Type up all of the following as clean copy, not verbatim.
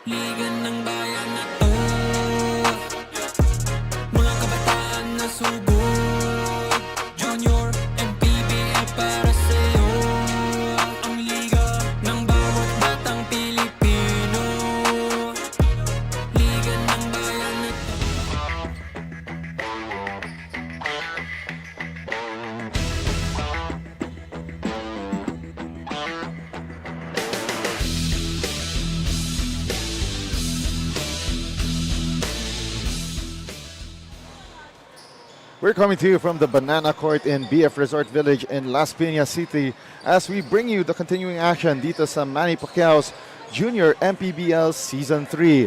Liga ng bayan na to, mga kabataan na subok, Junior MPBL para sa'yo. Ang liga ng bawat batang Pilipino, Liga ng bayan na to. We're coming to you from the Banana Court in BF Resort Village in Las Piñas City as we bring you the continuing action dito sa Manny Pacquiao's Junior MPBL Season 3.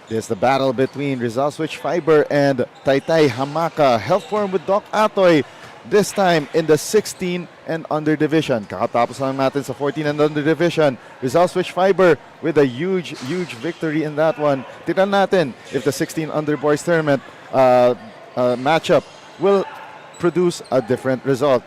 This is the battle between Rizal Switch Fiber and Taytay Hamaka, held form with Doc Atoie, this time in the 16 and under division. Kakatapos lang natin sa 14 and under division. Rizal Switch Fiber with a huge victory in that one. Tignan natin if the 16 under boys tournament matchup will produce a different result.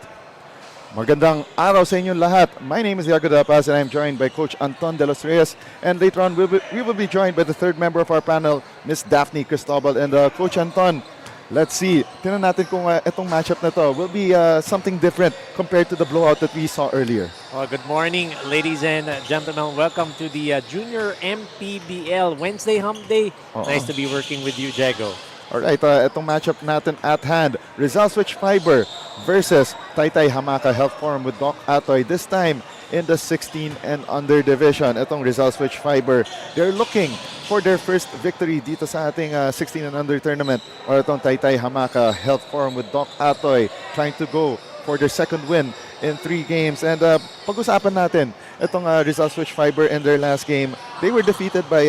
Magandang araw sa inyong lahat. My name is Yago Dapas and I'm joined by Coach Anton De Los Reyes. And later on, we will be joined by the third member of our panel, Miss Daphne Cristobal. And Coach Anton, let's see. Tingnan natin kung itong matchup na to will be something different compared to the blowout that we saw earlier. Well, good morning, ladies and gentlemen. Welcome to the Junior MPBL Wednesday Hump Day. Nice to be working with you, Jago. Alright, itong matchup natin at hand, Rizal Switch Fiber versus Taytay Hamaka, held form with Doc Atoie, this time in the 16 and under division. Itong Rizal Switch Fiber, they're looking for their first victory dito sa ating 16 and under tournament. Or itong Taytay Hamaka, held form with Doc Atoie, trying to go for their second win in 3 games. And pag-usapan natin, itong Rizal Switch Fiber in their last game, they were defeated by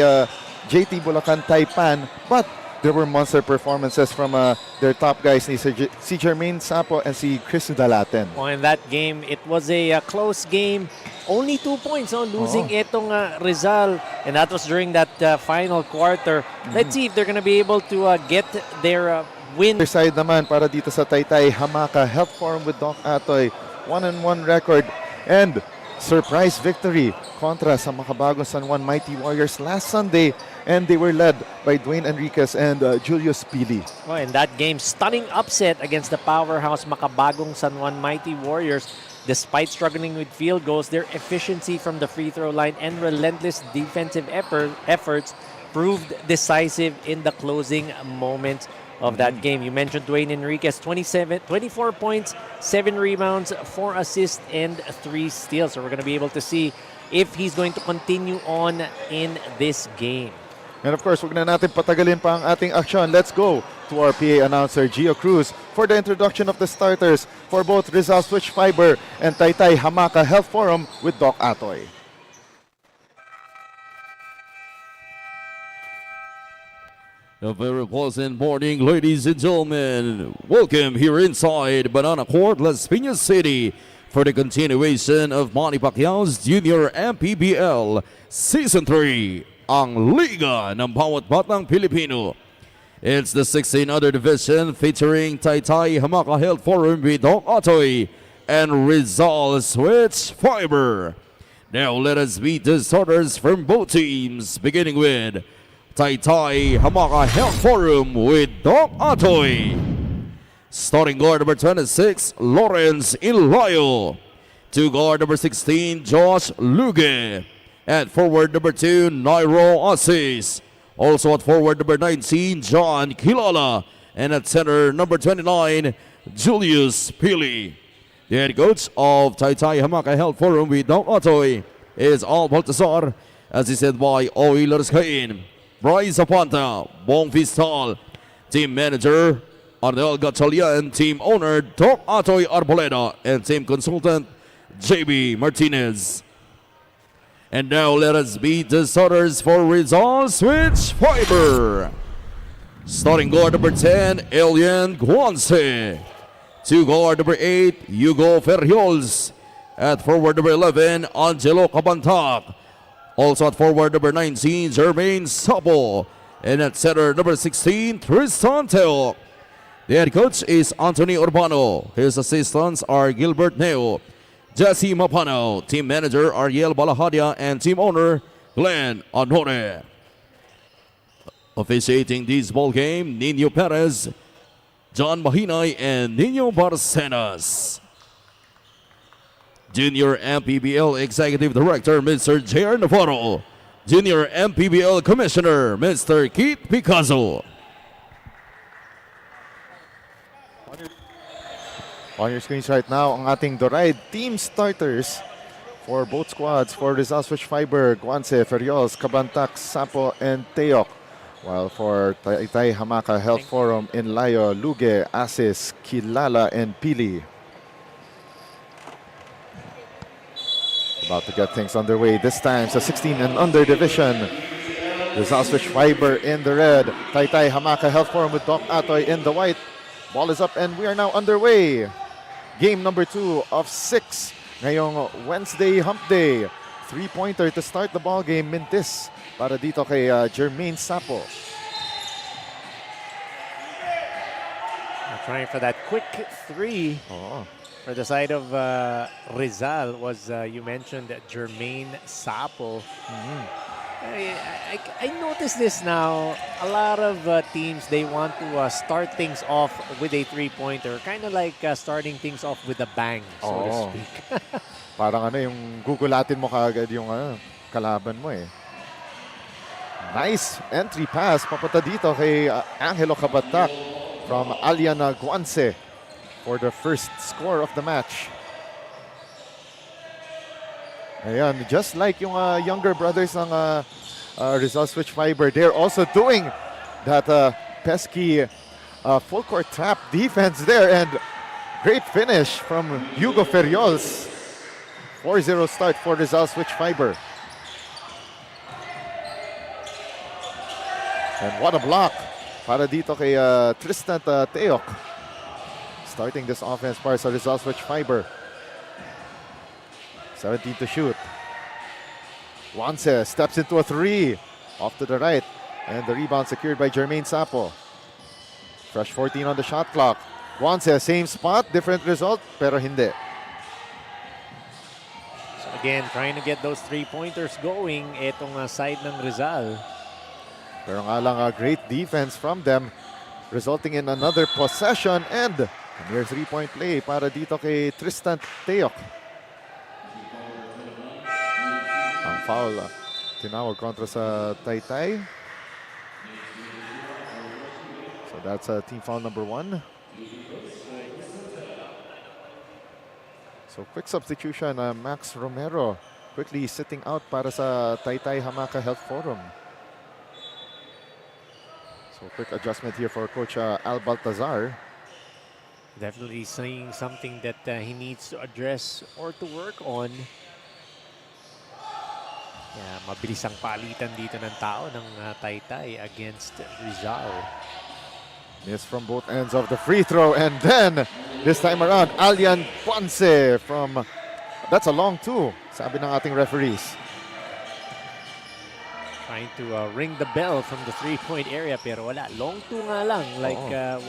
JT Bulacan Taipan, but there were monster performances from their top guys, si Jermaine Sapo and si Chris Dalaten. Well, in that game, it was a close game. Only 2 points, losing itong Rizal. And that was during that final quarter. Let's see if they're gonna be able to get their win. Other side naman para dito sa Taytay Hamaka, held form with Doc Atoie, 1-1 record. And surprise victory kontra sa makabagong San Juan Mighty Warriors last Sunday, and they were led by Dwayne Enriquez and Julius Pili. Well, in that game, stunning upset against the powerhouse makabagong San Juan Mighty Warriors. Despite struggling with field goals, their efficiency from the free throw line and relentless defensive efforts proved decisive in the closing moments of that game. You mentioned Dwayne Enriquez, 24 points, 7 rebounds, 4 assists, and 3 steals. So we're going to be able to see if he's going to continue on in this game. And of course, huwag na natin patagalin pa ang ating aksyon. Let's go to our PA announcer, Gio Cruz, for the introduction of the starters for both Rizal Switch Fiber and Taytay Hamaka Health Forum with Doc Atoie. A very pleasant morning, ladies and gentlemen. Welcome here inside Banana Court, Las Piñas City for the continuation of Manny Pacquiao's Junior MPBL Season 3, ang Liga ng Bawat Batang Pilipino. It's the 16 other division featuring Taytay Hamaka Health Forum with Doc Atoie and Rizal Switch Fiber. Now let us meet the starters from both teams, beginning with Taytay Hamaka Health Forum with Doc Atoie. Starting guard number 26, Lawrence Ilayo. To guard number 16, Josh Luge. At forward number 2, Nairo Asis. Also at forward number 19, John Kilala. And at center number 29, Julius Pili. The head coach of Taytay Hamaka Health Forum with Doc Atoie is Al Baltasar, as he said by Oilers Cain. Bryce Zapanta, Bong Fistal, team manager Arnel Gatchalian, team owner Doc Atoie Arboleda, and team consultant JB Martinez. And now let us meet the starters for Rizal Switch Fiber. Starting guard number 10, Elian Guanse. To guard number 8, Hugo Ferriols. At forward number 11, Angelo Cabantac. Also at forward number 19, Jermaine Sapo. And at center number 16, Tristan Teok. The head coach is Anthony Urbano. His assistants are Gilbert Neo, Jesse Mapano, team manager Ariel Balahadia, and team owner Glenn Honore. Officiating this ball game, Nino Perez, John Mahinay, and Nino Barcenas. Junior MPBL Executive Director, Mr. J.R. Navarro. Junior MPBL Commissioner, Mr. Keith Picasso. On your screens right now, ang ating Doride team starters for both squads. For Rizal Switch Fiber, Guance, Ferriols, Cabantac, Sapo, and Teok. While for Taytay Hamaka Health Forum in Layo, Luge, Asis, Kilala, and Pili. About to get things underway. This time sa 16 and under division. Rizal Switch Fiber in the red. Taytay Hamaka Health Forum with Doc Atoy in the white. Ball is up and we are now underway. Game number 2 of 6 ngayong Wednesday Hump Day. 3-pointer to start the ball game. Mintis para dito kay Jermaine Sapo. Trying for that quick 3. For the side of Rizal was, you mentioned, Jermaine Sapo. I noticed this now. A lot of teams, they want to start things off with a 3-pointer. Kind of like starting things off with a bang, so to speak. Parang yung gugulatin mo kaagad yung kalaban mo eh. Nice entry pass papunta dito kay Angelo Cabantac from Aliana Guance for the first score of the match. Ayan, just like yung younger brothers ng Rizal Switch Fiber, they're also doing that pesky full court trap defense there, and great finish from Hugo Ferriols. 4-0 start for Rizal Switch Fiber. And what a block para dito kay Tristan Teok. Starting this offense para sa Rizal Switch Fiber. 17 to shoot. Guance steps into a 3. Off to the right. And the rebound secured by Jermaine Sapo. Fresh 14 on the shot clock. Guance, same spot, different result, pero hindi. So again, trying to get those 3-pointers going itong side ng Rizal. Pero nga lang, great defense from them, resulting in another possession and a near 3-point play para dito kay Tristan Teok. Ang foul tinawag kontra sa Taytay. So that's team foul number 1. So quick substitution, Max Romero quickly sitting out para sa Taytay Hamaka Health Forum. So quick adjustment here for Coach Al Baltazar. Definitely saying something that he needs to address or to work on. Yeah, mabilis ang palitan dito ng tao ng Taytay against Rizal. Miss from both ends of the free throw, and then this time around, Alian Ponce from, that's a long 2, sabi ng ating referees. Trying to ring the bell from the 3-point area, pero wala. Long 2 nga lang, like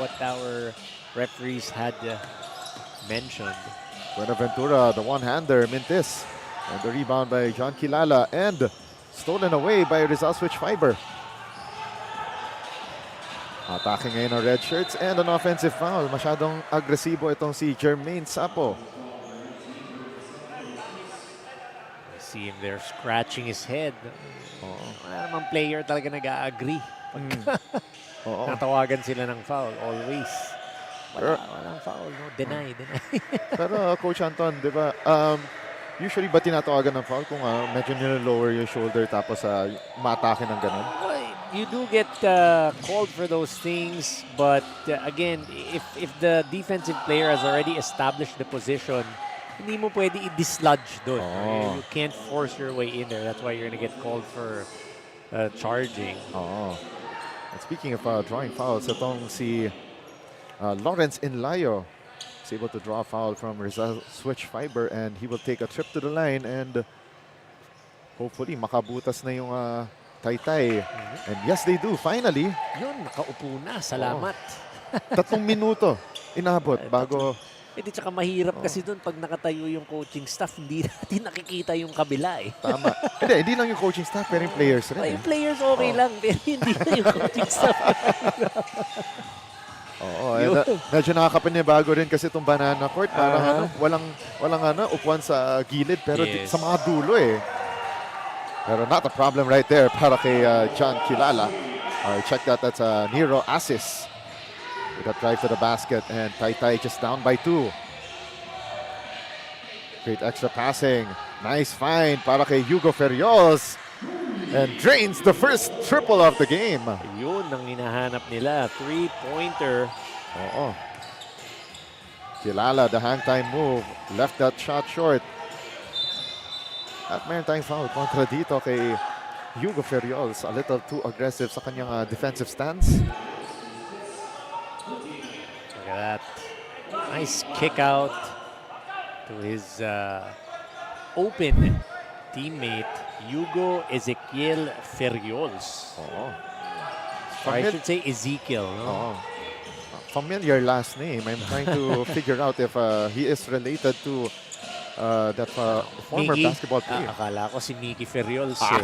what our referees had mentioned. Buenaventura, the one-hander, Mintis. And the rebound by John Kilala, and stolen away by Rizal Switch Fiber. Attacking ngayon ang red shirts, and an offensive foul. Masyadong agresibo itong si Jermaine Sapo. See him there scratching his head. Wala namang player talaga nag-a-agree. Natawagan sila ng foul, always. Walang foul, no? Deny. Pero Coach Anton, di ba, usually ba tinatawagan ng foul kung medyo nilo-lower yung shoulder tapos ma-atake ng ganun? You do get called for those things, but again, if the defensive player has already established the position, hindi mo pwede i-dislodge doon. You can't force your way in there. That's why you're gonna get called for charging. And speaking of drawing fouls, itong si Lawrence Inlayo is able to draw a foul from Rizal Switch Fiber, and he will take a trip to the line, and hopefully makabutas na yung Taytay. And yes, they do. Finally. Yun, nakaupo na. Salamat. 3 minuto inabot bago Hindi, tsaka mahirap kasi doon pag nakatayo yung coaching staff, hindi natin nakikita yung kabila eh. Tama. Hindi lang yung coaching staff, pero yung players rin. Yung players okay lang, pero hindi na yung coaching staff. Oo, medyo nakakapanibago rin kasi itong banana court. Parang walang upuan sa gilid, pero sa mga dulo eh. Pero not a problem right there para kay John Kilala. Check that, that's Nero assist. With a drive to the basket, and Taytay just down by 2. Great extra passing. Nice find para kay Hugo Ferriols. And drains the first triple of the game. Yun ang hinahanap nila. 3-pointer. Oo. Kilala, the hang time move. Left that shot short. At meron tayong foul kontra dito kay Hugo Ferriols. A little too aggressive sa kanyang defensive stance. Look at that. Nice kick out to his open teammate, Hugo Ezequiel Ferriols. Oo. Or I should say Ezekiel. No? Oo. Familiar last name. I'm trying to figure out if he is related to that former basketball player. Akala ko si Mickey Ferriols eh.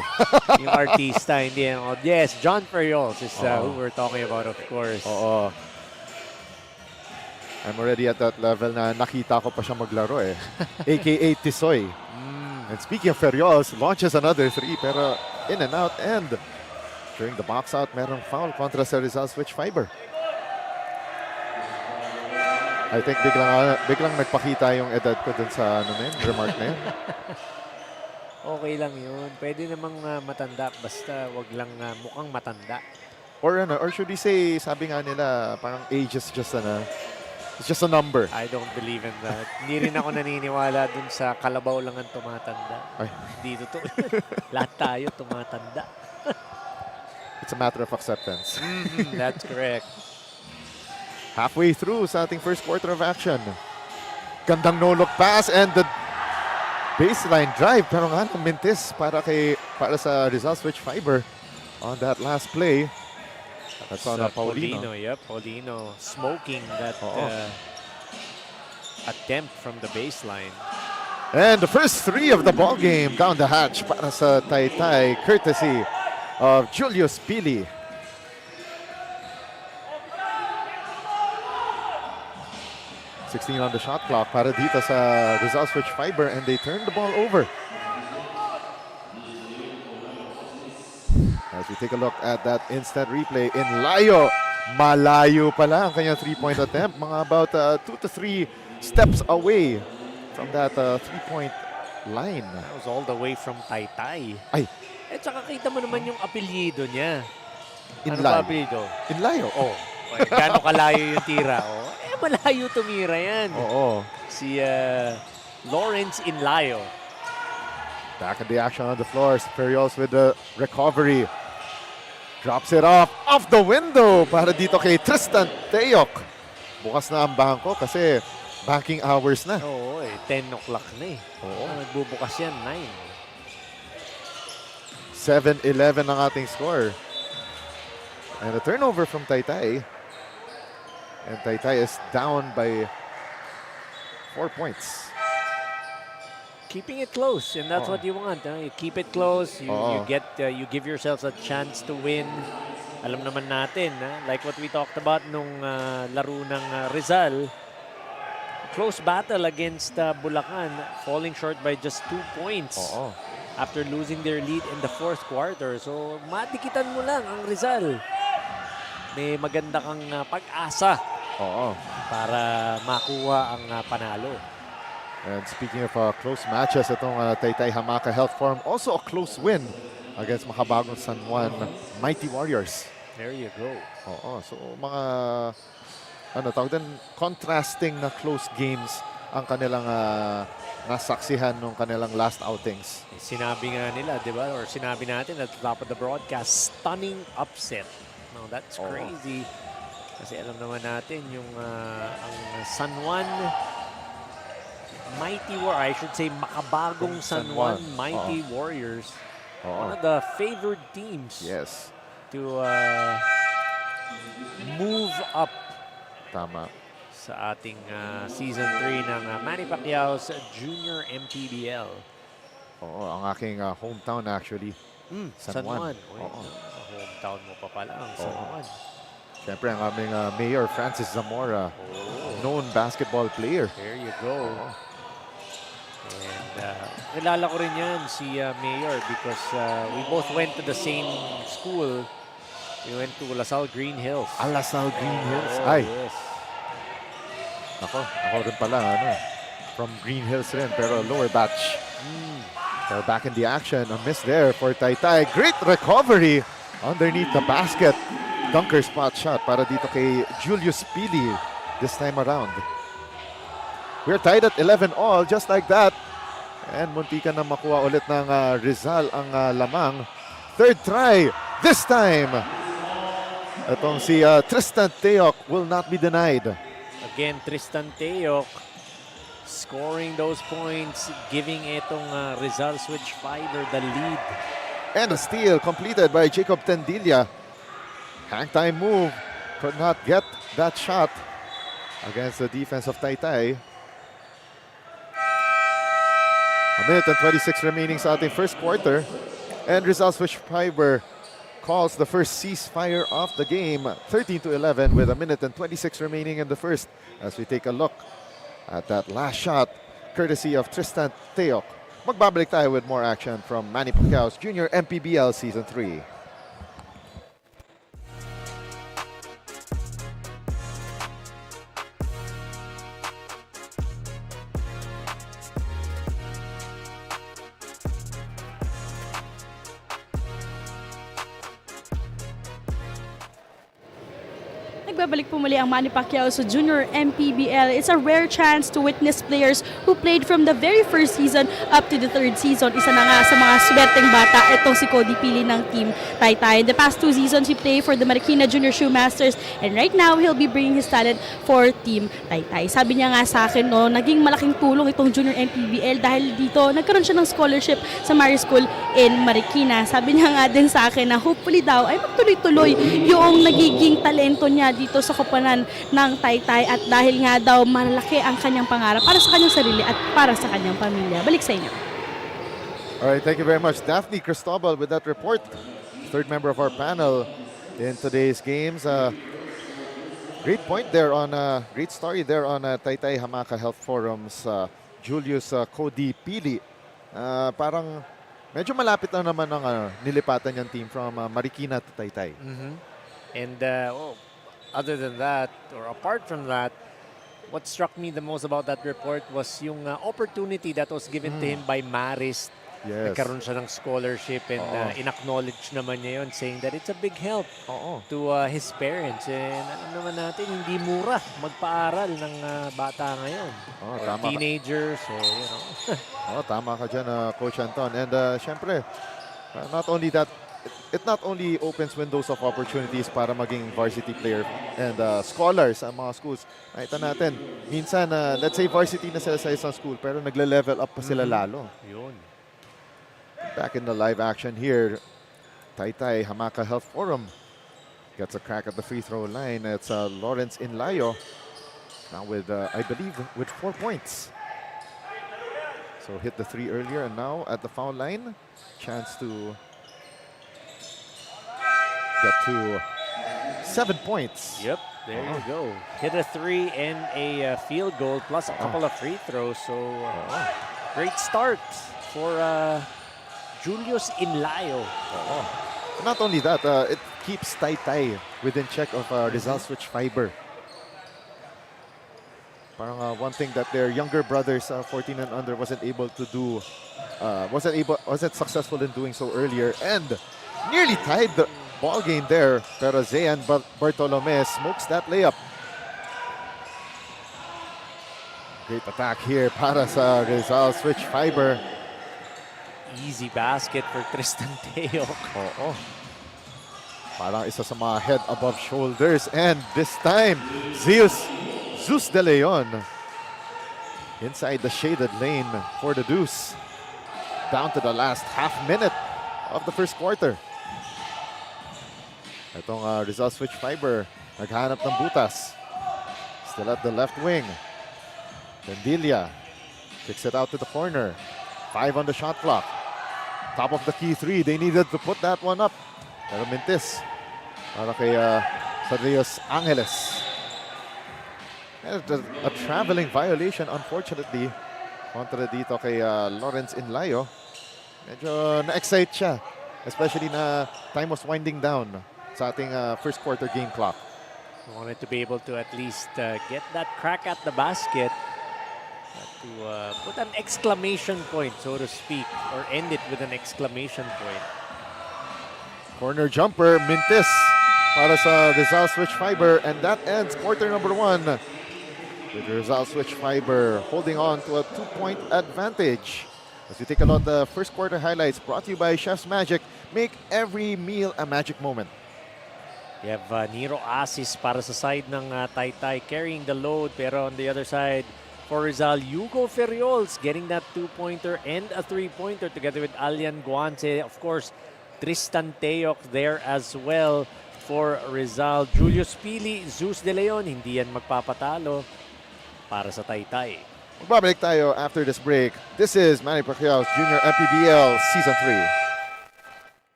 Yung artista, hindi. Yes, John Ferriols is who we're talking about, of course. Oo. I'm already at that level na nakita ko pa siya maglaro eh. AKA Tisoy. And speaking of Ferriols, launches another 3 pero in and out, and during the box out, merong foul kontra sa Rizal switch fiber. I think biglang nagpakita yung edad ko dun sa remark na yun. Okay lang yun. Pwede namang matanda, basta wag lang mukhang matanda. Or should we say, sabi nga nila, parang age is just it's just a number. I don't believe in that. Hindi rin ako naniniwala dun sa kalabaw lang ang tumatanda. Ay. Dito to. Lahat tayo tumatanda. It's a matter of acceptance. That's correct. Halfway through sa ating first quarter of action. Gandang no-look pass and the baseline drive. Pero nga nang mintis para sa Rizal switch fiber on that last play. That's on Paulino. Yep, Paulino smoking that attempt from the baseline. And the first 3 of the ball game down the hatch para sa Taytay, courtesy of Julius Pili. .16 on the shot clock para dito sa Rizal switch fiber, and they turn the ball over. As we take a look at that instant replay in Layo. Malayo pala ang kanyang 3-point attempt. Mga about 2 to 3 steps away from that 3-point line. That was all the way from Taytay. Ay. Tsaka kita mo naman yung apelyido niya. Ano Layo. ba apelyido? In Layo. Oh. Gano'ng kalayo yung tira. Malayo tumira yan. Oo. Si Lawrence Inlayo. Back in the action on the floor. Ferriols with the recovery. Drops it off the window para dito kay Tristan Teok. Bukas na ang bangko kasi banking hours na. Oo, 10 o'clock na eh. Oo. Nagbubukas yan, 9. 7-11 ang ating score. And a turnover from Taytay. And Taytay is down by 4 points. Keeping it close, and that's what you want. You keep it close. You you give yourselves a chance to win. Alam naman natin, like what we talked about nung laro ng Rizal, close battle against Bulacan, falling short by just 2 points after losing their lead in the 4th quarter. So matikitan mo lang ang Rizal. May maganda kang pag-asa para makuha ang panalo. And speaking of close matches, itong Taytay Hamaka Health Forum, also a close win against Makabagong San Juan Mighty Warriors. There you go. So mga tawag din, contrasting na close games ang kanilang nasaksihan nung kanilang last outings. Sinabi nga nila, di ba? Or sinabi natin at the top of the broadcast, stunning upset. No, that's crazy. Kasi alam naman natin yung ang San Juan Mighty Warriors, I should say Makabagong San Juan Mighty Warriors, one of the favored teams to move up Tama. sa ating Season 3 ng Manny Pacquiao's Junior MPBL. Oo, ang aking hometown actually. San Juan. Uy, Oo. hometown mo pa pala ang San Juan. Siyempre, ang aming Mayor Francis Zamora, known basketball player. There you go. And kilala ko rin yan, si Mayor, because we both went to the same school. We went to Rizal Green Hills. Lasal Green Hills. Oh, Ay, yes. ako rin pala, from Green Hills rin, pero lower batch. They're back in the action. A miss there for Taytay. Great recovery underneath the basket. Dunker spot shot para dito kay Julius Pili this time around. We're tied at 11 all, just like that. And muntikan na makuha ulit ng Rizal ang lamang. Third try, this time. Itong si Tristan Teok will not be denied. Again, Tristan Teok scoring those points, giving itong Rizal Switch Fiber the lead. And a steal completed by Jacob Tendilla. Hang time move, could not get that shot against the defense of Taytay. A minute and 26 remaining sa ating first quarter. And Rizal Switch Fiber calls the first ceasefire of the game, 13-11 with a minute and 26 remaining in the first. As we take a look at that last shot, courtesy of Tristan Teok. Magbabalik tayo with more action from Manny Pacquiao's Junior MPBL Season 3. Nagbabalik po muli ang Manny Pacquiao sa Junior MPBL. It's a rare chance to witness players who played from the very first season up to the third season. Isa na nga sa mga swerteng bata, itong si Cody Pili ng Team Taytay. In the past 2 seasons, he played for the Marikina Junior Shoe Masters, and right now, he'll be bringing his talent for Team Taytay. Sabi niya nga sa akin, naging malaking tulong itong Junior MPBL dahil dito, nagkaroon siya ng scholarship sa Mari School in Marikina. Sabi niya nga din sa akin na hopefully daw ay magtuloy-tuloy yung nagiging talento niya dito sa koponan ng Taytay, at dahil nga daw malaki ang kanyang pangarap para sa kanyang sarili at para sa kanyang pamilya. Balik sa inyo. Alright, thank you very much, Daphne Cristobal, with that report. Third member of our panel in today's games. Great point there on, great story there on Taytay Hamaka Health Forum's Julius Cody Pili. Parang medyo malapit na naman ang nilipatan niyang team from Marikina to Taytay. And other than that, or apart from that, what struck me the most about that report was yung opportunity that was given to him by Maris. Yes. Nagkaroon siya ng scholarship, and in-acknowledge naman niya yun, saying that it's a big help to his parents. And alam naman natin, hindi mura magpaaral ng bata ngayon. Or teenagers, so you know. Tama ka dyan, Coach Anton. And syempre, not only that, it not only opens windows of opportunities para maging varsity player and scholars sa mga schools. Nakita natin, minsan, let's say varsity na sila sa isang school, pero nagle-level up pa sila lalo. Yun. Back in the live action here, Taytay Hamaka Health Forum gets a crack at the free throw line. It's Lawrence Inlayo, now with, I believe, with 4 points. So hit the 3 earlier, and now at the foul line, chance to get to 7 points. Yep, there you go. Hit a 3 and a field goal plus a couple of free throws. So great start for Julius Inlayo. Not only that, it keeps Taytay within check of Rizal Switch Fiber. Parang one thing that their younger brothers, 14 and under, wasn't able to do, wasn't successful in doing so earlier, and nearly tied the ball game there. Pero Zayan Bartolome smokes that layup. Great attack here para sa Rizal Switch Fiber. Easy basket for Tristan Teok. Parang isa sa mga head above shoulders, and this time Zeus De Leon inside the shaded lane for the deuce. Down to the last half minute of the first quarter. Itong Rizal Switch Fiber naghanap ng butas. Still at the left wing. Bendilia kicks it out to the corner. 5 on the shot clock. Top of the key 3. They needed to put that one up. Pero mintis para kay Sadrios Angeles. And a traveling violation, unfortunately. Kontra dito kay Lawrence Inlayo. Medyo na-excite siya. Especially na time was winding down sa ating first quarter game clock. Wanted to be able to at least get that crack at the basket. To put an exclamation point, so to speak. Or end it with an exclamation point. Corner jumper, mintis para sa Rizal Switch Fiber. And that ends quarter number 1. With Rizal Switch Fiber holding on to a 2-point advantage. As we take a look at the first quarter highlights brought to you by Chef's Magic. Make every meal a magic moment. You have Nero Asis para sa side ng Taytay carrying the load. Pero on the other side, for Rizal, Hugo Ferriols getting that 2-pointer and a 3-pointer together with Alian Guance. Of course, Tristan Teoc there as well for Rizal. Julius Pili, Zeus De Leon, hindi yan magpapatalo para sa Taytay. Magbabalik tayo after this break. This is Manny Pacquiao's Junior MPBL Season 3.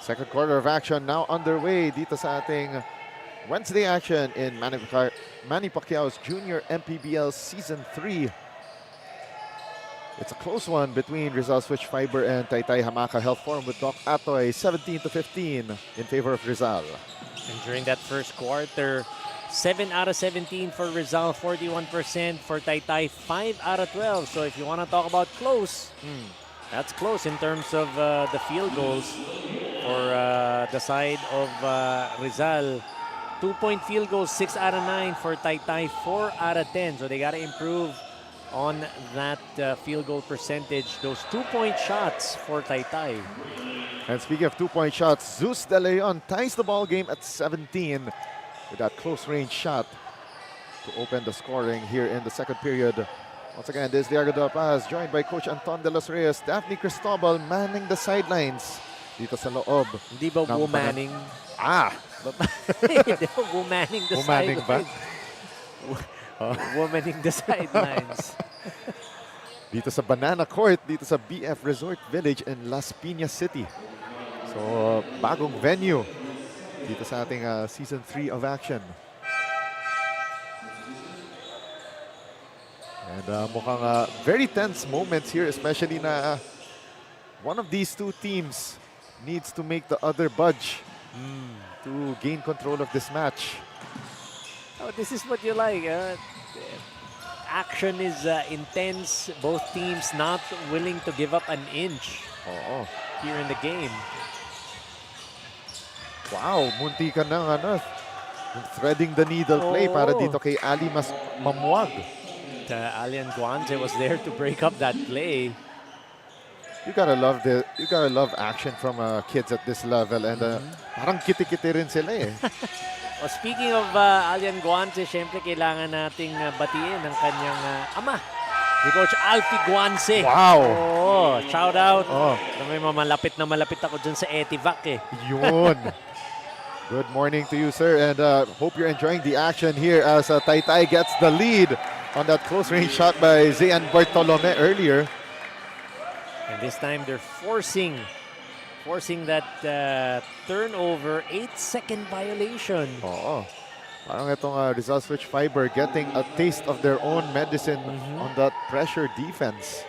Second quarter of action now underway dito sa ating Wednesday action in Manny Pacquiao's Junior MPBL Season 3. It's a close one between Rizal Switch Fiber and Taytay Hamaka, held form with Doc Atoie 17-15 in favor of Rizal. And during that first quarter, 7 out of 17 for Rizal, 41% for Taytay, 5 out of 12. So if you want to talk about close, that's close in terms of the field goals. For the side of Rizal, 2-point field goals, 6 out of 9 for Taytay, 4 out of 10. So they got to improve on that field goal percentage. Those 2-point shots for Taytay. And speaking of 2-point shots, Zeus De Leon ties the ball game at 17 with that close range shot to open the scoring here in the second period. Once again, this is Diego De La Paz, joined by Coach Anton De Los Reyes, Daphne Cristobal manning the sidelines dito sa loob. Hindi ba womaning? Hindi ba womaning the womaning ba? Womaning the sidelines. Dito sa Banana Court, dito sa BF Resort Village in Las Piñas City. So, bagong venue dito sa ating Season 3 of action. And mukhang very tense moments here, especially na one of these two teams needs to make the other budge to gain control of this match. Oh, this is what you like. Action is intense. Both teams not willing to give up an inch here in the game. Wow, munti ka ng threading the needle play para dito kay Ali Mamuag. Alian Guance was there to break up that play. You gotta love action from kids at this level, and parang kiti-kiti rin sila eh. Well, speaking of Alian Guance, syempre kailangan nating batiin ang kanyang ama, si Coach Alfie Guance. Wow! Oh, shout out. May malapit na malapit ako dyan sa Etivac eh. Yun. Good morning to you, sir, and hope you're enjoying the action here as Taytay gets the lead on that close-range shot by Zayan Bartolome earlier. And this time they're forcing that turnover, 8-second violation. Parang itong Rizal Switch Fiber getting a taste of their own medicine on that pressure defense.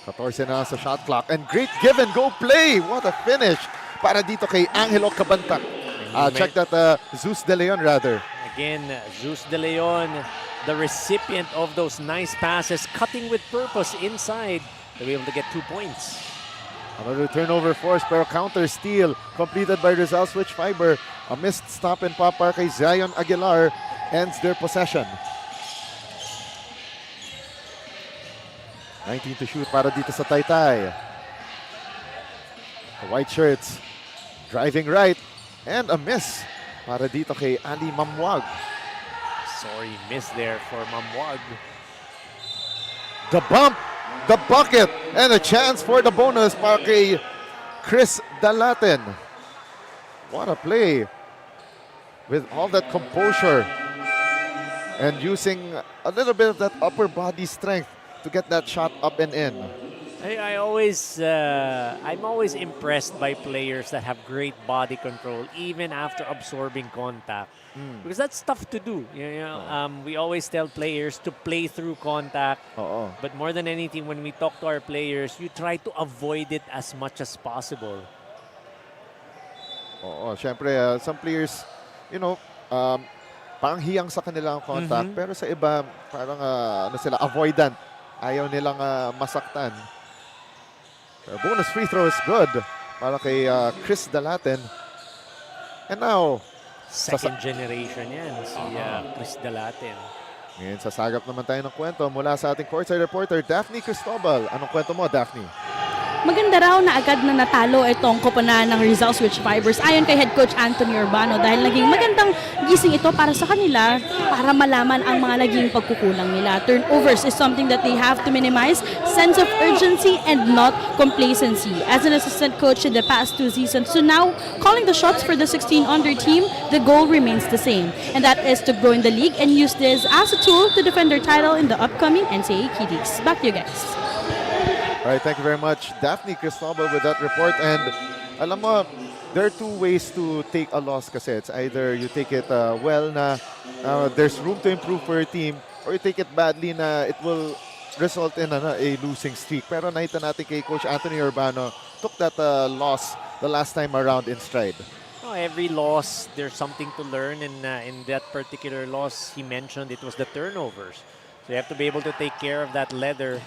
14 na sa shot clock, and great give and go play. What a finish para dito kay Angelo Cabantac. Check that Zeus De Leon rather. Again, Zeus De Leon, the recipient of those nice passes, cutting with purpose inside to be able to get 2 points. Another turnover force pero counter steal completed by Rizal Switch Fiber. A missed stop and pop para kay Zion Aguilar ends their possession. 19 to shoot para dito sa Taytay. The white shirts driving right and a miss para dito kay Ali Mamwag. Sorry, miss there for Mamwag. The bump, the bucket, and a chance for the bonus para kay Chris Dalaten. What a play with all that composure and using a little bit of that upper body strength to get that shot up and in. I'm always impressed by players that have great body control even after absorbing contact. Because that's tough to do. We always tell players to play through contact. But more than anything, when we talk to our players, you try to avoid it as much as possible. Syempre, some players, parang hiyang sa kanilang contact. Pero sa iba, parang avoidant. Ayaw nilang masaktan. Bonus free throw is good para kay Chris Dalaten. And now, second generation yan, si Chris Dalaten. Ngayon, sasagap naman tayo ng kwento mula sa ating courtside reporter, Daphne Cristobal. Anong kwento mo, Daphne? Maganda raw na agad na natalo itong koponan ng Rizal Switch Fibers ayon kay Head Coach Anthony Urbano dahil naging magandang gising ito para sa kanila para malaman ang mga naging pagkukulang nila. Turnovers is something that they have to minimize, sense of urgency and not complacency. As an assistant coach in the past 2 seasons, so now calling the shots for the 16 under team, the goal remains the same. And that is to grow in the league and use this as a tool to defend their title in the upcoming NCAA Kiddies. Back to you guys. All right, thank you very much, Daphne Cristobal, with that report. And alam mo, there are 2 ways to take a loss kasi. It's either you take it well na there's room to improve for your team, or you take it badly na it will result in a losing streak. Pero nakita natin kay Coach Anthony Urbano took that loss the last time around in stride. Every loss, there's something to learn. And in that particular loss, he mentioned it was the turnovers. So you have to be able to take care of that leather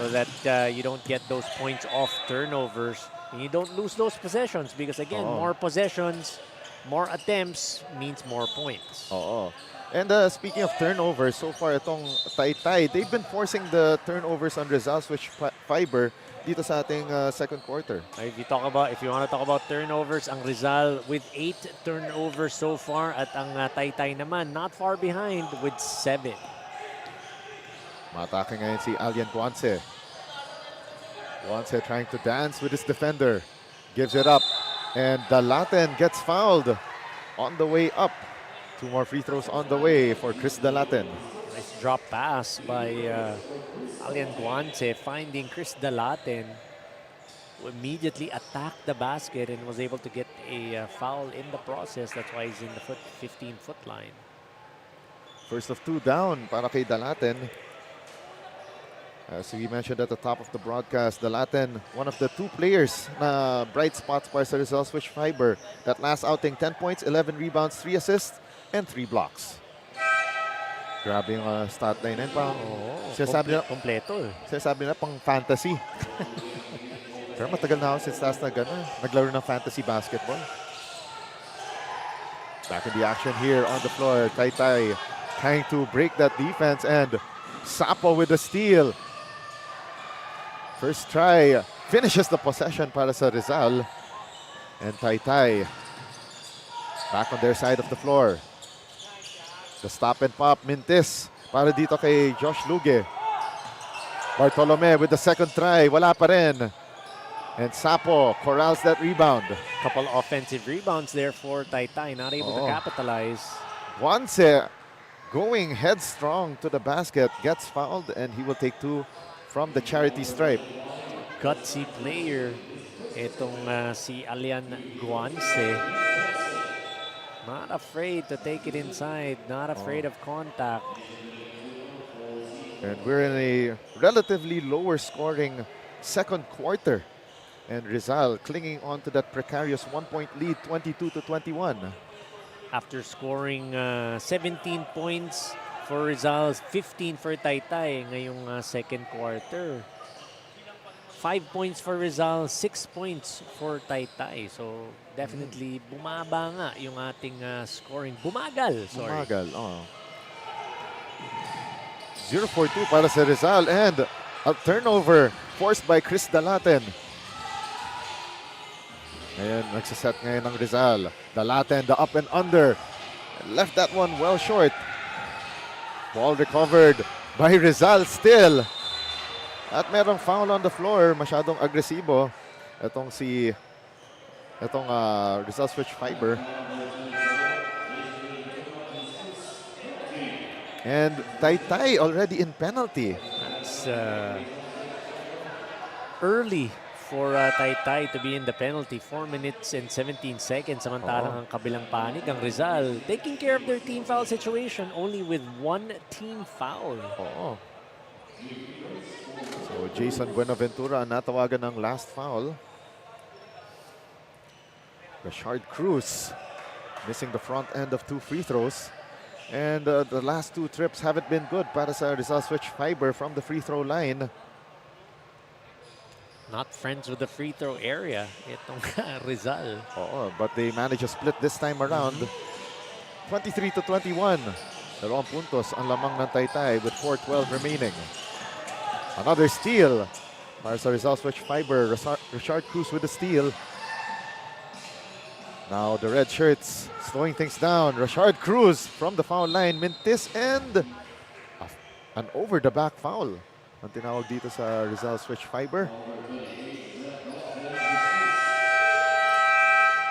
so that you don't get those points off turnovers and you don't lose those possessions because again, more possessions, more attempts means more points. And speaking of turnovers, so far itong Taytay, they've been forcing the turnovers on Rizal Switch Fiber dito sa ating second quarter. If you want to talk about turnovers, ang Rizal with 8 turnovers so far at ang Taytay naman not far behind with 7. Matake ngayon si Alian Guance. Guance trying to dance with his defender. Gives it up. And Dalaten gets fouled on the way up. 2 more free throws on the way for Chris Dalaten. Nice drop pass by Alian Guance, finding Chris Dalaten, who immediately attacked the basket and was able to get a foul in the process. That's why he's in the 15-foot line. First of 2 down para kay Dalaten. As we mentioned at the top of the broadcast, Dalaten, one of the 2 players na bright spots para sa Rizal Switch Fiber. That last outing, 10 points, 11 rebounds, 3 assists, and 3 blocks. Grabe yung stat line na yun. Kompleto. Sinasabi na pang fantasy. Pero matagal na ako since naglaro ng fantasy basketball. Back in the action here on the floor. Taytay trying to break that defense and Sapo with the steal. First try finishes the possession para sa Rizal. And Taytay back on their side of the floor. The stop and pop, Mintis para dito kay Josh Luge. Bartolome with the second try, wala pa rin. And Sapo corrals that rebound. Couple offensive rebounds there for Taytay, not able to capitalize. Once going headstrong to the basket, gets fouled, and he will take 2 from the charity stripe. Gutsy player itong si Alian Guance. Not afraid to take it inside, not afraid of contact. And we're in a relatively lower scoring second quarter. And Rizal clinging on to that precarious 1-point lead, 22-21. After scoring 17 points for Rizal, 15 for Taytay ngayong second quarter. 5 points for Rizal, 6 points for Taytay. So definitely bumaba nga yung ating scoring. Bumagal, sorry. Bumagal, 0-4-2 para sa Rizal and a turnover forced by Chris Dalaten. Ngayon, nagsaset ngayon ng Rizal. Dalaten, the up and under. Left that one well short. Ball recovered by Rizal still. At merong foul on the floor. Masyadong agresibo. Itong Rizal switch fiber. And Taytay already in penalty. It's early for Taytay to be in the penalty. 4 minutes and 17 seconds. Samantalang ang kabilang panig, ang Rizal, taking care of their team foul situation only with 1 team foul. Oo. So Jason Buenaventura ang natawagan ng last foul. Rashard Cruz missing the front end of 2 free throws. And the last 2 trips haven't been good para sa Rizal switch fiber from the free throw line. Not friends with the free throw area, itong Rizal. Oo, but they managed to split this time around. 23-21. 2 puntos ang lamang ng Taytay with 4:12 remaining. Another steal para sa Rizal switch fiber. Rashard Cruz with the steal. Now the red shirts slowing things down. Rashard Cruz from the foul line. Mintis and an over the back foul. Ang tinawag dito sa Rizal switch fiber.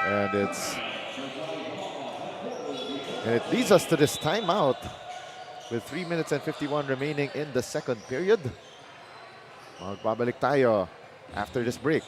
And it leads us to this timeout with 3 minutes and 51 remaining in the second period. Magbabalik tayo after this break.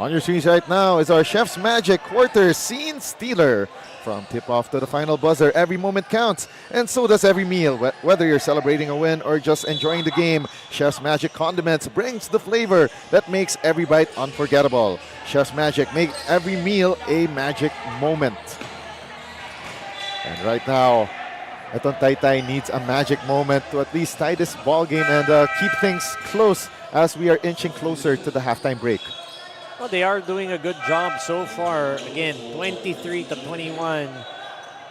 On your screens right now is our Chef's Magic Quarter Scene Stealer. From tip-off to the final buzzer, every moment counts, and so does every meal. Whether you're celebrating a win or just enjoying the game, Chef's Magic Condiments brings the flavor that makes every bite unforgettable. Chef's Magic, make every meal a magic moment. And right now, itong Taytay needs a magic moment to at least tie this ball game and keep things close as we are inching closer to the halftime break. Well, they are doing a good job so far. Again, 23-21.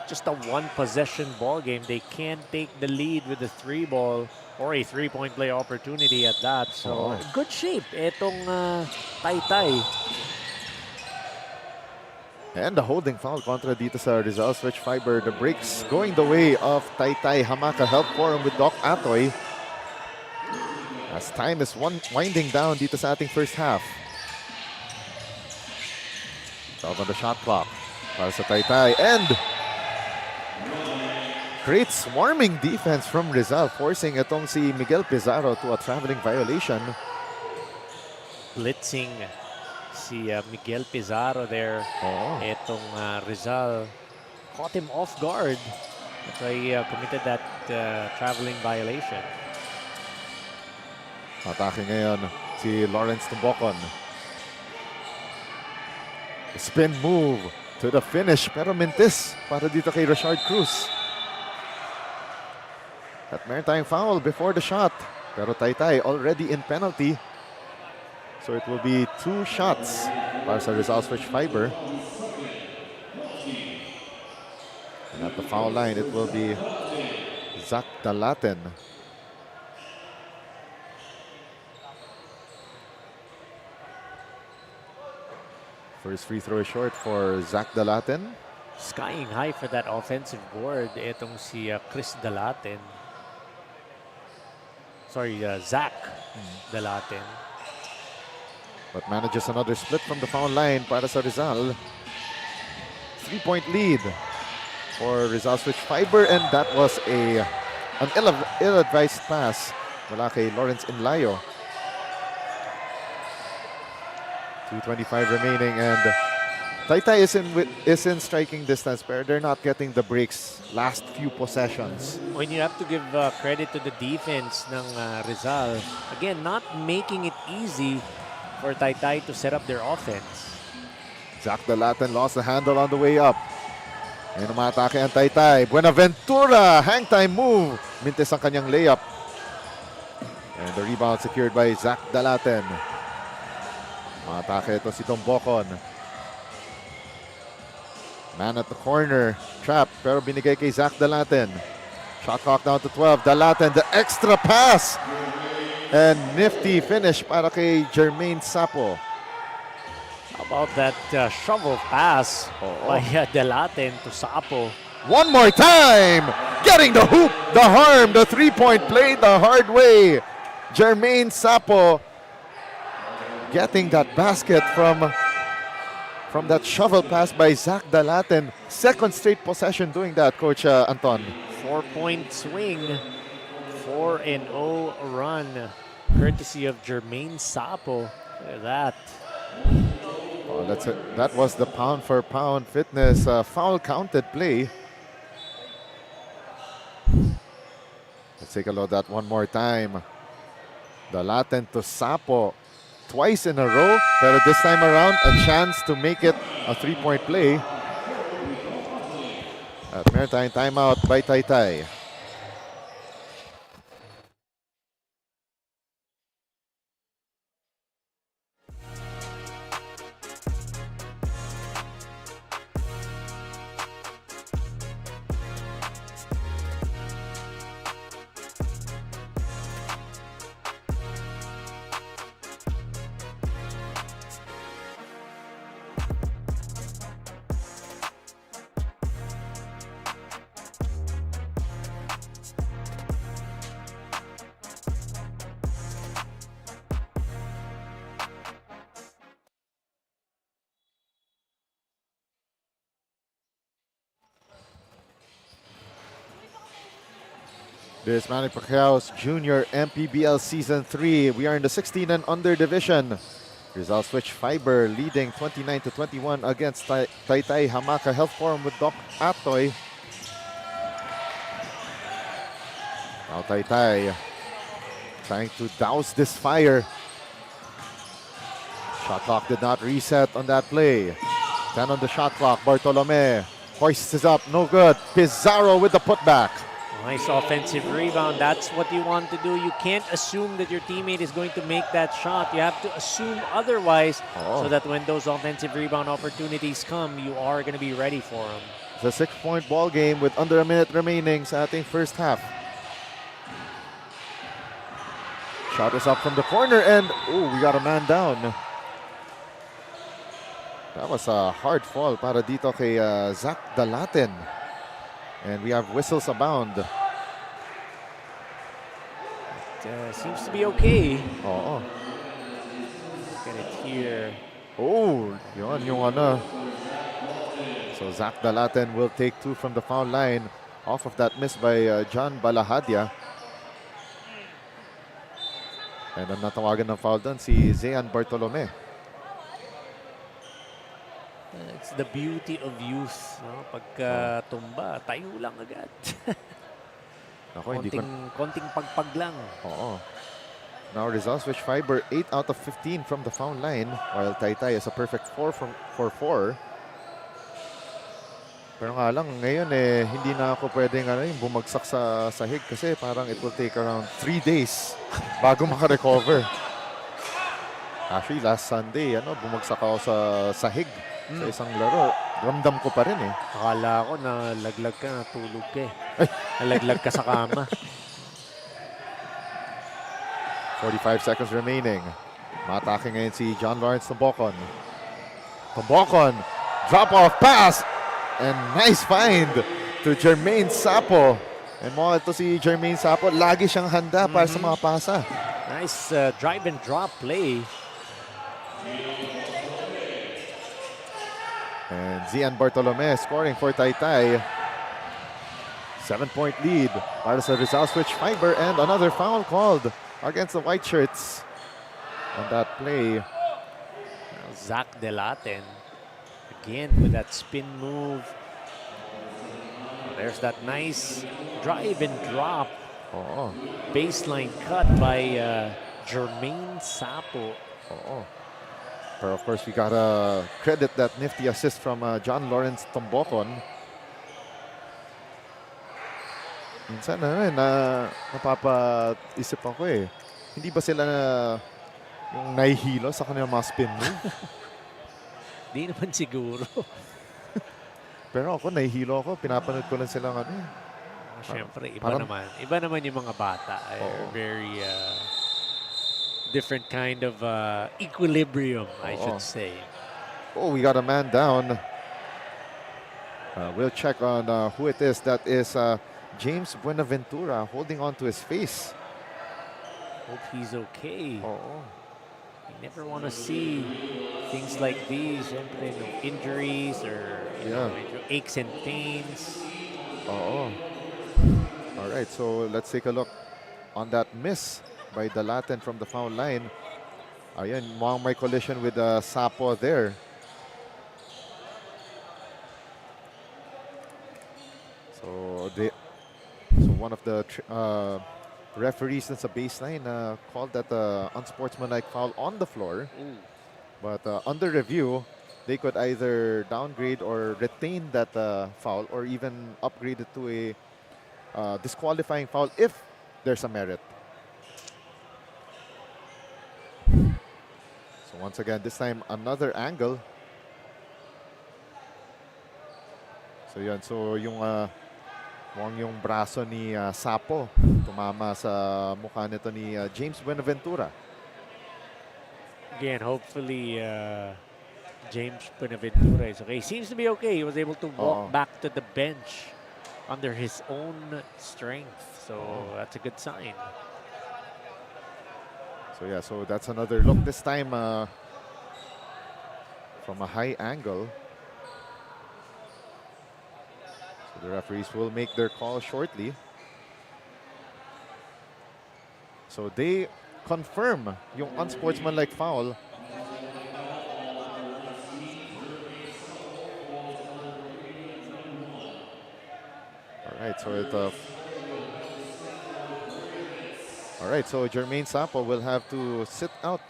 Just a 1-possession ball game. They can't take the lead with the 3-ball or a 3-point play opportunity at that. So, good shape itong Taytay. And the holding foul kontra dito sa Rizal switch fiber. The breaks going the way of Taytay Hamaka. Help for him with Doc Atoie. As time is winding down dito sa ating first half. 12 on the shot clock para sa Taytay. And great swarming defense from Rizal, forcing itong si Miguel Pizarro to a traveling violation. Blitzing si Miguel Pizarro there. Itong Rizal caught him off guard. That's why he committed that traveling violation. Atake ngayon si Lawrence Tumbocon. Spin move to the finish, pero mintis para dito kay Rashard Cruz. At meron tayong foul before the shot, pero Taytay already in penalty. So it will be 2 shots para sa Rizal switch fiber. And at the foul line, it will be Zach Dalaten. First free throw is short for Zach Dalaten. Skying high for that offensive board. Itong si Chris Dalaten. Sorry, Zach Dalaten. But manages another split from the foul line para sa Rizal. 3-point lead. for Rizal switch fiber, and that was an ill-advised pass mula kay Lawrence Inlayo. 2:25 remaining, and Taytay is in striking distance, but they're not getting the breaks last few possessions. When you have to give credit to the defense ng Rizal, again, not making it easy for Taytay to set up their offense. Zach Dalaten lost the handle on the way up. Ngayon umatake ang Taytay. Buenaventura, hang time move. Mintis ang kanyang layup. And the rebound secured by Zach Dalaten. Umatake ito si Tombocon. Man at the corner, trap, pero binigay kay Zach Dalaten. Shot clock down to 12. Dalaten, the extra pass. And nifty finish para kay Jermaine Sapo. How about that shovel pass by Dalaten to Sapo? One more time! Getting the hoop, the harm, the three-point play the hard way. Jermaine Sapo getting that basket from that shovel pass by Zach Dalaten. Second straight possession doing that, Coach Anton. 4-point swing, 4-0 run, courtesy of Jermaine Sapo. Look at that. Oh, that was the pound-for-pound fitness foul-counted play. Let's take a look at that one more time. Dalaten to Sapo. Twice in a row, pero this time around, a chance to make it a three-point play. At meron tayong timeout by Taytay. This is Manny Pacquiao's Junior MPBL Season 3. We are in the 16 and under division. Rizal switch fiber leading 29-21 against Taytay Hamaka Health Forum with Doc Atoy. Now Taytay trying to douse this fire. Shot clock did not reset on that play. 10 on the shot clock. Bartolome hoists up, no good. Pizarro with the putback. Nice offensive rebound. That's what you want to do. You can't assume that your teammate is going to make that shot. You have to assume otherwise so that when those offensive rebound opportunities come, you are going to be ready for them. It's a 6-point ball game with under a minute remaining sa ating first half. Shot is up from the corner and we got a man down. That was a hard fall para dito kay Zach Dalaten. And we have whistles abound. It seems to be okay. Oo. Look at it here. Oh, yun yung ano. So Zach Dalaten will take two from the foul line off of that miss by John Balahadia. And ang natawagan ng foul doon si Zean Bartolome. It's the beauty of youth. No? Pagka tumba, tayo lang agad. Ako, konting pagpag lang. Oo. Now Rizal switch fiber 8 out of 15 from the foul line, while Taytay is a perfect 4 for 4. Pero nga lang, ngayon hindi na ako pwedeng bumagsak sa sahig kasi parang it will take around 3 days bago makarecover. Actually, last Sunday, bumagsak ako sa sahig sa isang laro. Ramdam ko pa rin Akala ko na laglag ka, natulog ka Nalaglag ka sa kama. 45 seconds remaining. Matake ngayon si John Lawrence Tombocon. Tombocon, drop-off pass. And nice find to Jermaine Sapo. And mo ito si Jermaine Sapo, lagi siyang handa para sa mga pasa. Nice drive and drop play. And Zian Bartolome scoring for Taytay. 7-point lead para sa Rizal Switch Fiber, and another foul called against the white shirts on that play. Zach Delaten again with that spin move. There's that nice drive and drop. Oo. Baseline cut by Jermaine Sapo. Oo. But of course, we gotta credit that nifty assist from John Lawrence Tombocon. Minsan napapaisip ako eh. Hindi ba sila yung nahihilo sa kanilang mga spin move? Di naman siguro. Pero ako, nahihilo ako. Pinapanood ko lang silang Siyempre, iba parang- naman. Iba naman yung mga bata. Oo. Very different kind of equilibrium, I Oo. should say. Oh, we got a man down. We'll check on who it is. That is James Buenaventura holding on to his face. Hope he's okay. Oo. You never want to see things like these. Siyempre, no injuries or medyo aches and pains. Oo. All right, so let's take a look on that miss by the Latin from the foul line. Ayan, mukhang may collision with Sapo there. So one of the referees sa baseline called that unsportsmanlike foul on the floor. But under review, they could either downgrade or retain that foul, or even upgrade it to a disqualifying foul if there's a merit. So once again, this time another angle. So yun, so yung mukhang yung braso ni Sapo tumama sa mukha nito ni James Buenaventura. Again, hopefully James Buenaventura is okay. Seems to be okay. He was able to walk back to the bench under his own strength. So that's a good sign. So yeah, so that's another look. This time from a high angle. So the referees will make their call shortly. So they confirm yung unsportsmanlike foul. Alright, so Jermaine Sapo will have to sit out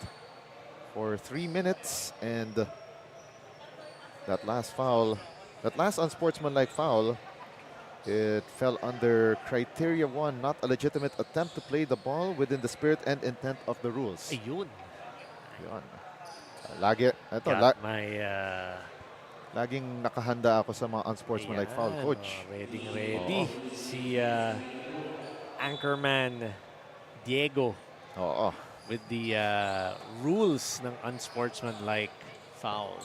for 3 minutes, and that last foul, that last unsportsmanlike foul, it fell under criteria 1, not a legitimate attempt to play the ball within the spirit and intent of the rules. Ayun. Yun. Laging nakahanda ako sa mga unsportsmanlike foul, coach. Ready. Si Anchorman Diego with the rules ng unsportsmanlike fouls.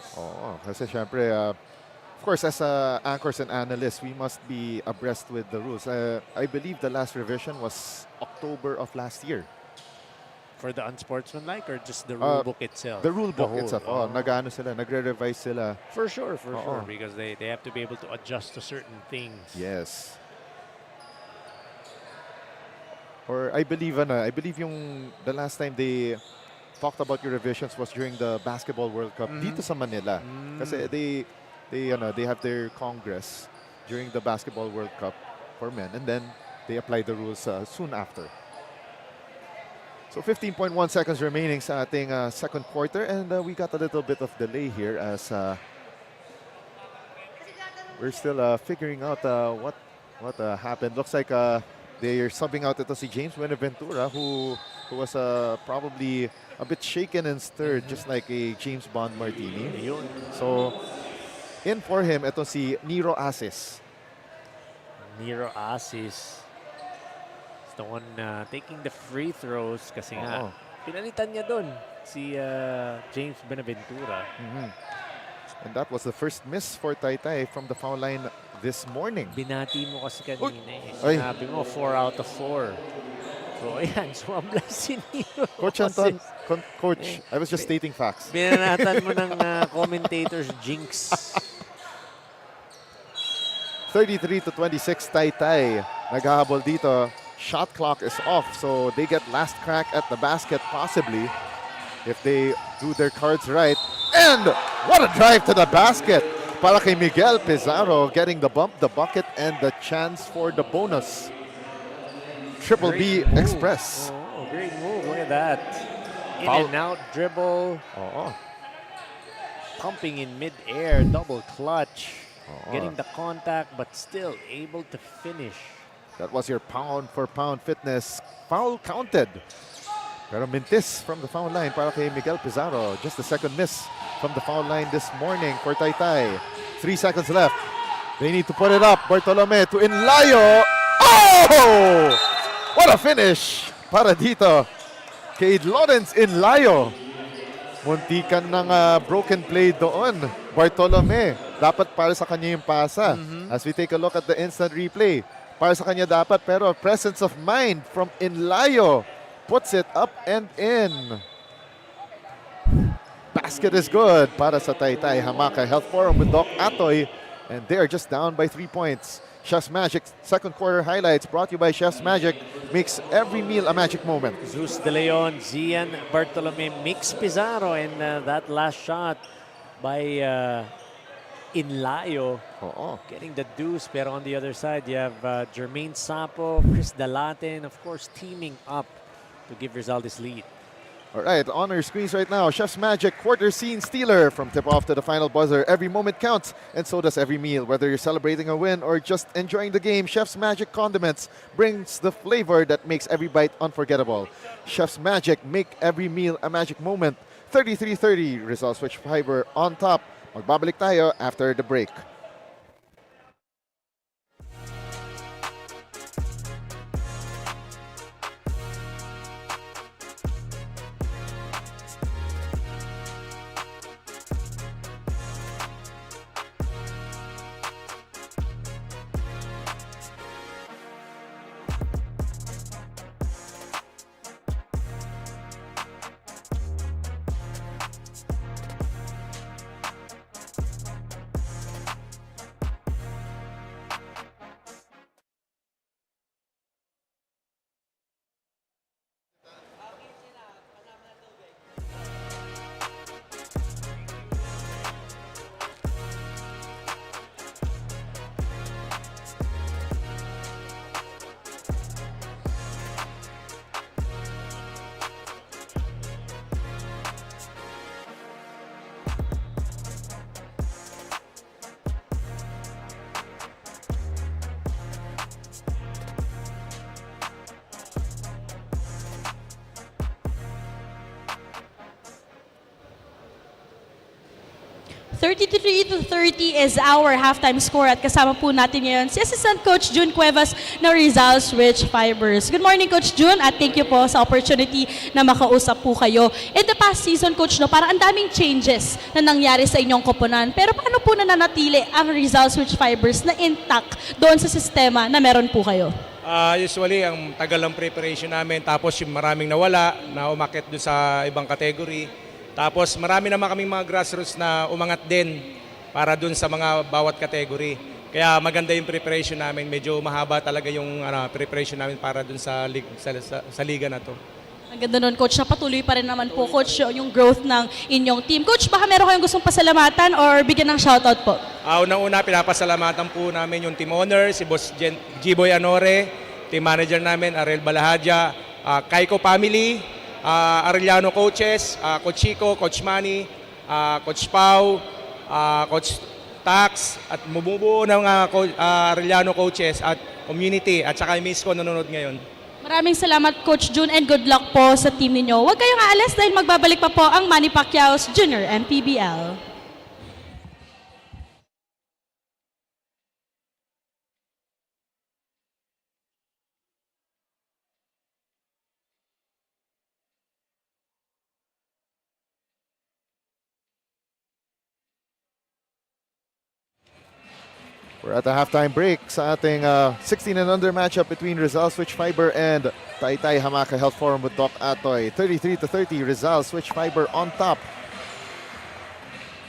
Kasi syempre, of course, as anchors and analysts, we must be abreast with the rules. I believe the last revision was October of last year. For the unsportsmanlike or just the rule book itself? The rule book itself. Nag-ano sila, nagre-revise sila. For sure, because they have to be able to adjust to certain things. Yes. Or I believe yung the last time they talked about your revisions was during the Basketball World Cup dito sa Manila. Kasi they have their congress during the Basketball World Cup for men, and then they apply the rules soon after. So 15.1 seconds remaining sa ating second quarter, and we got a little bit of delay here as we're still figuring out what happened. Looks like they're subbing out ito si James Buenaventura, who was probably a bit shaken and stirred, just like a James Bond Martini. So in for him, ito si Nero Asis. Nero Asis is the one taking the free throws kasi nga pinalitan niya doon si James Buenaventura. And that was the first miss for Taytay from the foul line this morning. Binati mo kasi kanina eh. Sinabi mo 4 out of 4. So ayan, swamla si Nero. Coach Anton, Coach, I was just stating facts. Binanatan mo ng commentator's jinx. 33-26 Taytay. Naghahabol dito. Shot clock is off, so they get last crack at the basket possibly if they do their cards right. And what a drive to the basket para kay Miguel Pizarro, getting the bump, the bucket, and the chance for the bonus. Triple B Great move. Express. Oh, great move. Look at that. In Foul. and out dribble. Pumping in mid-air. Double clutch. Getting the contact, but still able to finish. That was your pound-for-pound fitness. Foul counted. Pero mintis from the foul line para kay Miguel Pizarro. Just the second miss from the foul line this morning for Taytay. 3 seconds left. They need to put it up. Bartolome to Inlayo. Oh! What a finish para dito kay Lawrence Inlayo. Muntikan ng broken play doon. Bartolome. Dapat para sa kanya yung pasa. As we take a look at the instant replay. Para sa kanya dapat, pero presence of mind from Inlayo puts it up and in. Basket is good para sa Taytay Hamaka Health Forum with Doc Atoie, and they are just down by 3 points. Chef's Magic second quarter highlights brought to you by Chef's Magic. Makes every meal a magic moment. Zeus De Leon, Zian Bartolome, Mix Pizarro, and that last shot by Inlayo. Getting the deuce, pero on the other side, you have Jermaine Sapo, Chris Dalate, and of course, teaming up to give Rizal this lead. All right, on our screens right now, Chef's Magic quarter scene stealer. From tip-off to the final buzzer, every moment counts, and so does every meal. Whether you're celebrating a win or just enjoying the game, Chef's Magic condiments brings the flavor that makes every bite unforgettable. Chef's Magic, make every meal a magic moment. 33-30, Rizal Switch Fiber on top. Magbabalik tayo after the break. $33-30 is our halftime score at kasama po natin ngayon si Assistant Coach June Cuevas ng Rizal Switch Fibers. Good morning, Coach June, at thank you po sa opportunity na makausap po kayo. In the past season, Coach, parang ang daming changes na nangyari sa inyong koponan. Pero paano po nananatili ang Rizal Switch Fibers na intact doon sa sistema na meron po kayo? Usually, ang tagal ng preparation namin, tapos yung maraming nawala, na umakit doon sa ibang category. Tapos marami naman kaming mga grassroots na umangat din para dun sa mga bawat category. Kaya maganda yung preparation namin. Medyo mahaba talaga yung preparation namin para dun sa liga na to. Ang ganda nun, Coach. Napatuloy pa rin naman po, Coach, yung growth ng inyong team. Coach, baka meron kayong gustong pasalamatan or bigyan ng shoutout po? Unang-una, pinapasalamatan po namin yung team owner, si Boss G-Boy Anore, team manager namin, Ariel Balahadja, Kaiko family, Arellano coaches, Coach Chico, Coach Manny, Coach Pau, Coach Tax, at bumubuo ng Arellano coaches at community, at saka yung miss ko nanonood ngayon. Maraming salamat, Coach June, and good luck po sa team ninyo. Huwag kayong aalis dahil magbabalik pa po ang Manny Pacquiao's Junior MPBL. We're at the halftime break sa ating 16 and under matchup between Rizal Switch Fiber and Taytay Hamaka Health Forum with Doc Atoie. 33-30, Rizal Switch Fiber on top.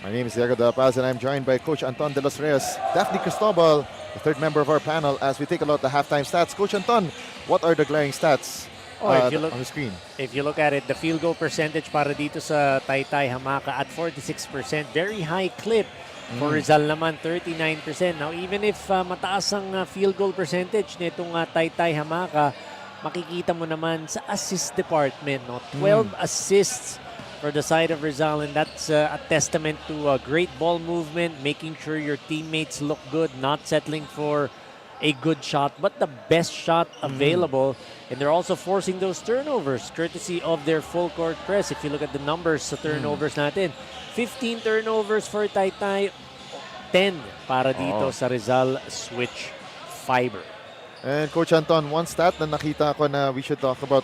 My name is Diego De La Paz, and I'm joined by Coach Anton De Los Reyes, Daphne Cristobal, the third member of our panel, as we take a look at the halftime stats. Coach Anton, what are the glaring stats If you look, on the screen? If you look at it, the field goal percentage para dito sa Taytay Hamaka at 46%. Very high clip. For Rizal naman, 39%. Now, even if mataas ang field goal percentage nitong Taytay Hamaka, makikita mo naman sa assist department, no? 12 assists for the side of Rizal, and that's a testament to great ball movement, making sure your teammates look good, not settling for a good shot, but the best shot available. And they're also forcing those turnovers, courtesy of their full court press. If you look at the numbers sa turnovers natin, 15 turnovers for Taytay, 10 para dito sa Rizal Switch Fiber. And Coach Anton, one stat na nakita ko na we should talk about,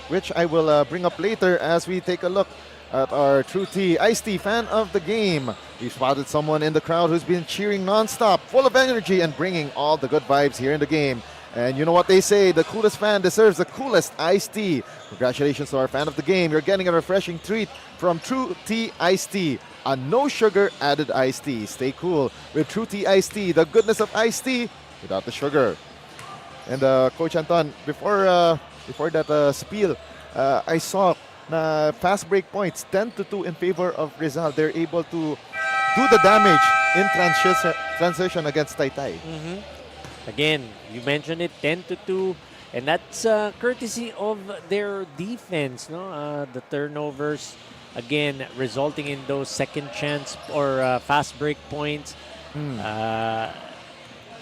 which I will bring up later as we take a look at our True T, Ice T fan of the game. We spotted someone in the crowd who's been cheering nonstop, full of energy and bringing all the good vibes here in the game. And you know what they say, the coolest fan deserves the coolest iced tea. Congratulations to our fan of the game. You're getting a refreshing treat from True Tea Iced Tea, a no sugar added iced tea. Stay cool with True Tea Iced Tea, the goodness of iced tea without the sugar. And Coach Anton, before that spiel, I saw na fast break points 10-2 in favor of Rizal. They're able to do the damage in transition against Taytay. Again, you mentioned it, 10-2, and that's courtesy of their defense. No, the turnovers, again, resulting in those second chance or fast break points.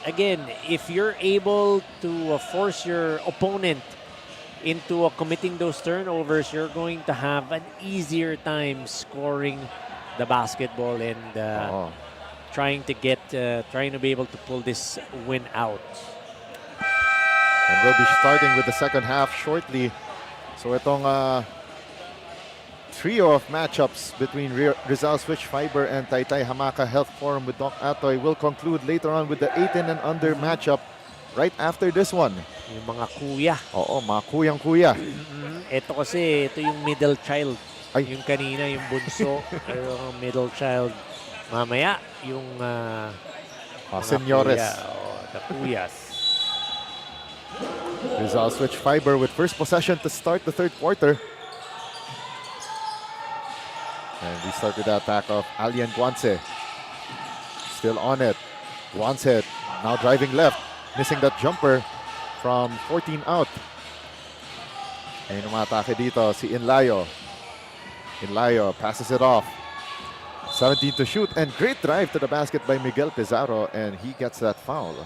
Again, if you're able to force your opponent into committing those turnovers, you're going to have an easier time scoring the basketball and trying to be able to pull this win out. And we'll be starting with the second half shortly. So itong trio of matchups between Rizal Switch Fiber and Taytay Hamaka Health Forum with Doc Atoy will conclude later on with the 18 and under matchup right after this one. Yung mga kuya. Oo, mga kuyang-kuya. Ito kasi, ito yung middle child. Ay. Yung kanina, yung bunso, yung middle child. Mamaya, yung mga Senyores. kuya, the kuyas. Rizal Switch Fiber with first possession to start the third quarter. And we start with the attack of Alian Guance. Still on it. Guance now driving left. Missing that jumper from 14 out. And umatake dito si Inlayo. Inlayo passes it off. 17 to shoot and great drive to the basket by Miguel Pizarro, and he gets that foul.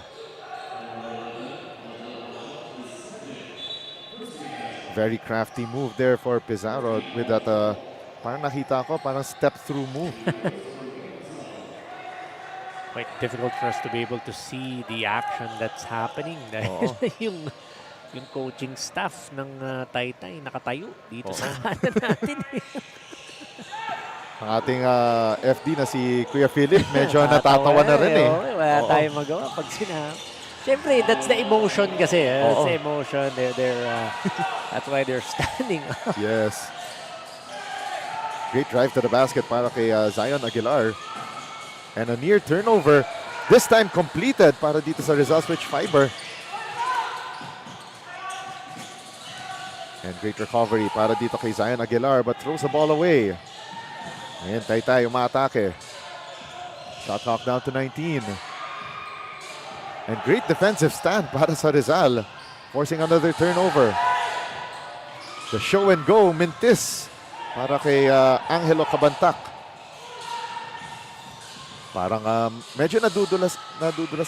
Very crafty move there for Pizarro with that parang nakita ko, parang step-through move. Quite difficult for us to be able to see the action that's happening dahil yung coaching staff ng Taytay nakatayo dito sa kanan natin. Ang ating FD na si Kuya Philip, medyo natatawa na rin eh. Wala tayong magawa pag sinabi. Siyempre, that's the emotion kasi. That's the emotion. That's why they're standing up. Yes. Great drive to the basket para kay Zion Aguilar. And a near turnover. This time completed para dito sa Rizal Switch Fiber. And great recovery para dito kay Zion Aguilar but throws the ball away. Ayan, Taytay umaatake. Shot clock down to 19. And great defensive stand para sa Rizal. Forcing another turnover. The show and go, Mintis. Para kay Angelo Cabantac. Parang medyo nadudulas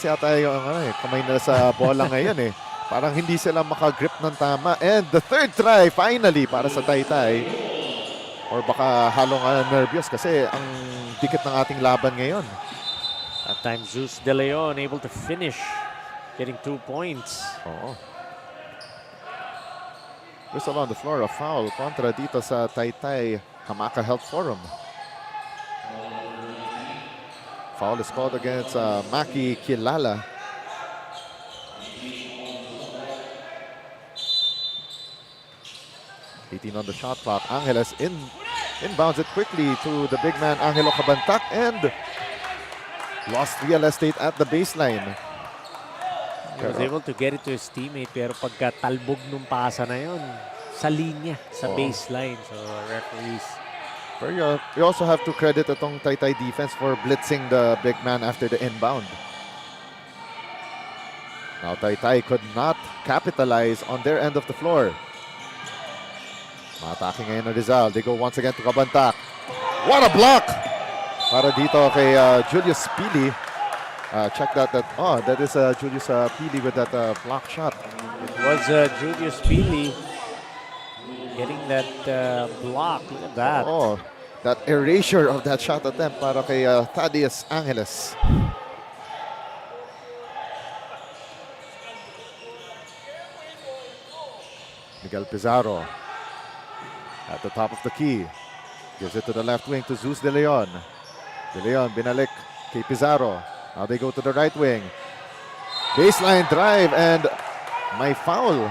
yata yung kamay nila sa bola ngayon eh. Parang hindi sila makagrip ng tama. And the third try finally para sa Taytay. Or baka halong nervyos kasi ang dikit ng ating laban ngayon. That time Zeus De Leon able to finish, getting 2 points. Oo. Whistle on the floor, a foul kontra dito sa Taytay Hamaka Health Forum. Foul is called against Maki Kilala. On the shot clock. Angeles in Inbounds it quickly to the big man Angelo Cabantac and lost real estate at the baseline. He was able to get it to his teammate, pero pagka talbog nung pasa na yun, sa linya, sa baseline. So, referees. But you also have to credit itong Taytay defense for blitzing the big man after the inbound. Now Taytay could not capitalize on their end of the floor. Matake ngayon na Rizal. They go once again to Cabantac. What a block! Para dito kay Julius Pili. Check that. That is Julius Pili with that block shot. It was Julius Pili getting that block. Look at that. Oh, that erasure of that shot attempt para kay Thaddeus Angeles. Miguel Pizarro at the top of the key. Gives it to the left wing to Zeus De Leon. De Leon binalik kay Pizarro. Now they go to the right wing. Baseline drive and may foul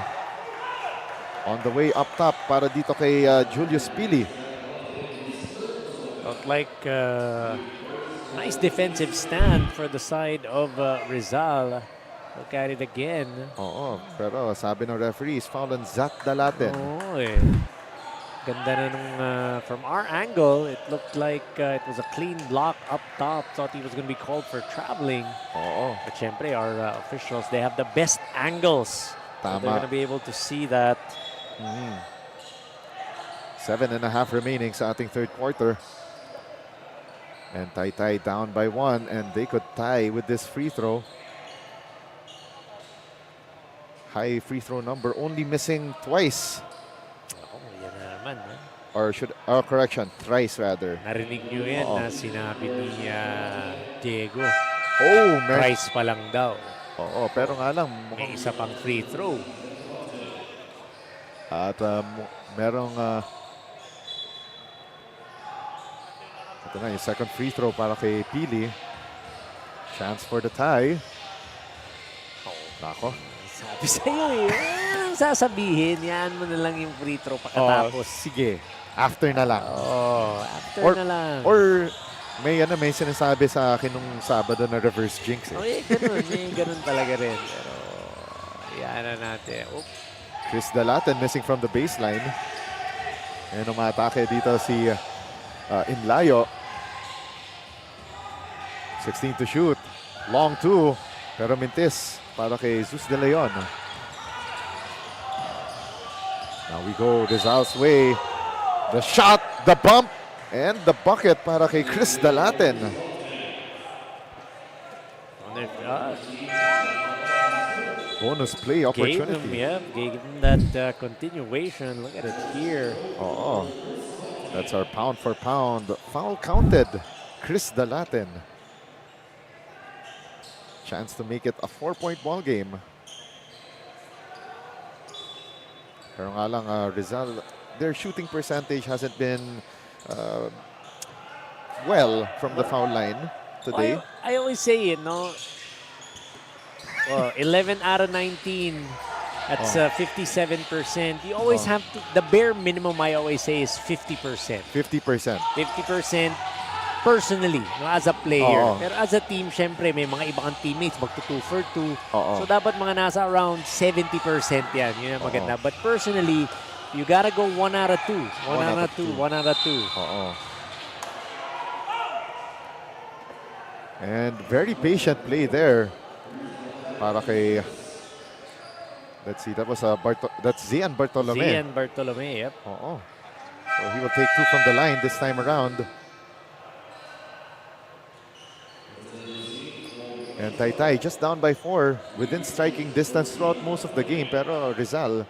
on the way up top para dito kay Julius Pili. Looked like nice defensive stand for the side of Rizal. Look at it again. Oo, pero sabi ng referees, foul on Zach Dalaten. Oo eh. Ganda na nung, from our angle, it looked like it was a clean block up top. Thought he was going to be called for traveling. Oo. But syempre, our officials, they have the best angles. So they're Tama. going to be able to see that. 7.5 remaining sa ating third quarter. And Taytay down by 1 and they could tie with this free throw. High free throw number, only missing twice. Oh, yan na naman. Or correction, thrice rather. Narinig nyo yan na sinabi ni Diego. Oh, man. Price pa lang daw. Oo, pero nga lang, May isa pang free throw. at merong ito na yung second free throw para kay Pili. Chance for the tie. Nako. Sabi sa'yo eh. Anong sasabihin? Yan mo na lang yung free throw pagkatapos. Sige, after na lang. After na lang. Or may sinasabi sa akin nung Sabado na reverse jinx eh. May ganun talaga rin. Pero, yan na natin. Chris Dalaten missing from the baseline. And umatake dito si Inlayo. 16 to shoot. Long 2. Pero mintis para kay Zeus De Leon. Now we go Rizal's way. The shot, the bump, and the bucket para kay Chris Dalaten. Bonus play opportunity. Gave him that continuation. Look at it here. Oo. That's our pound for pound. Foul counted. Chris Dalaten. Chance to make it a 4-point ball game. Pero nga lang, Rizal, their shooting percentage hasn't been well from the foul line today. I always say it, no? 11 out of 19. That's 57%. You always have to, the bare minimum I always say is 50%. 50%. 50% personally, no, as a player. Oo. Pero as a team, syempre, may mga ibang teammates magto 2 for 2. Oo. So, dapat mga nasa around 70% yan. Yun ang maganda. But personally, you gotta go 1 out of 2. 1 out of 2. 1 out of 2. Oo. And very patient play there para kay, let's see, that was that's Zian Bartolome. Zian Bartolome, yep. Oo. So he will take 2 from the line this time around. And Taytay just down by 4 within striking distance throughout most of the game. Pero Rizal,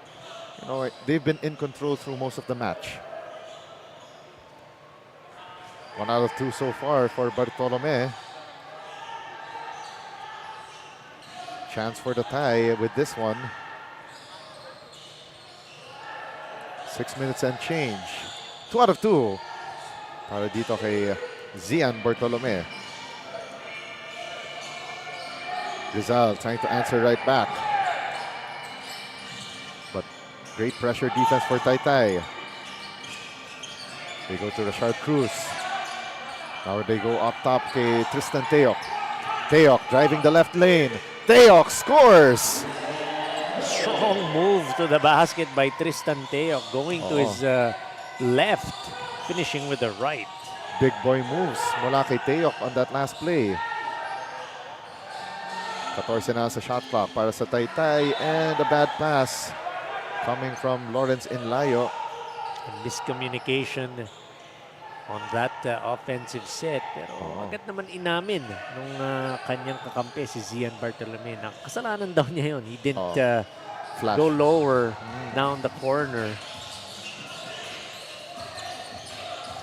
they've been in control through most of the match. 1 out of 2 so far for Bartolome. Chance for the tie with this one. 6 minutes and change. 2 out of 2 para dito kay Zian Bartolome. Rizal trying to answer right back. But great pressure defense for Taytay. They go to Rashard Cruz. Now they go up top kay Tristan Tayok. Tayok driving the left lane. Tayok scores! Strong move to the basket by Tristan Tayok, going to his left, finishing with the right. Big boy moves mula kay Tayok on that last play. 14 na sa shot clock para sa Taytay, and a bad pass coming from Lawrence Inlayo. Miscommunication on that offensive set. Pero agad naman inamin nung kanyang kakampi si Zian Bartolome na kasalanan daw niya yun. He didn't Flash. go lower down the corner.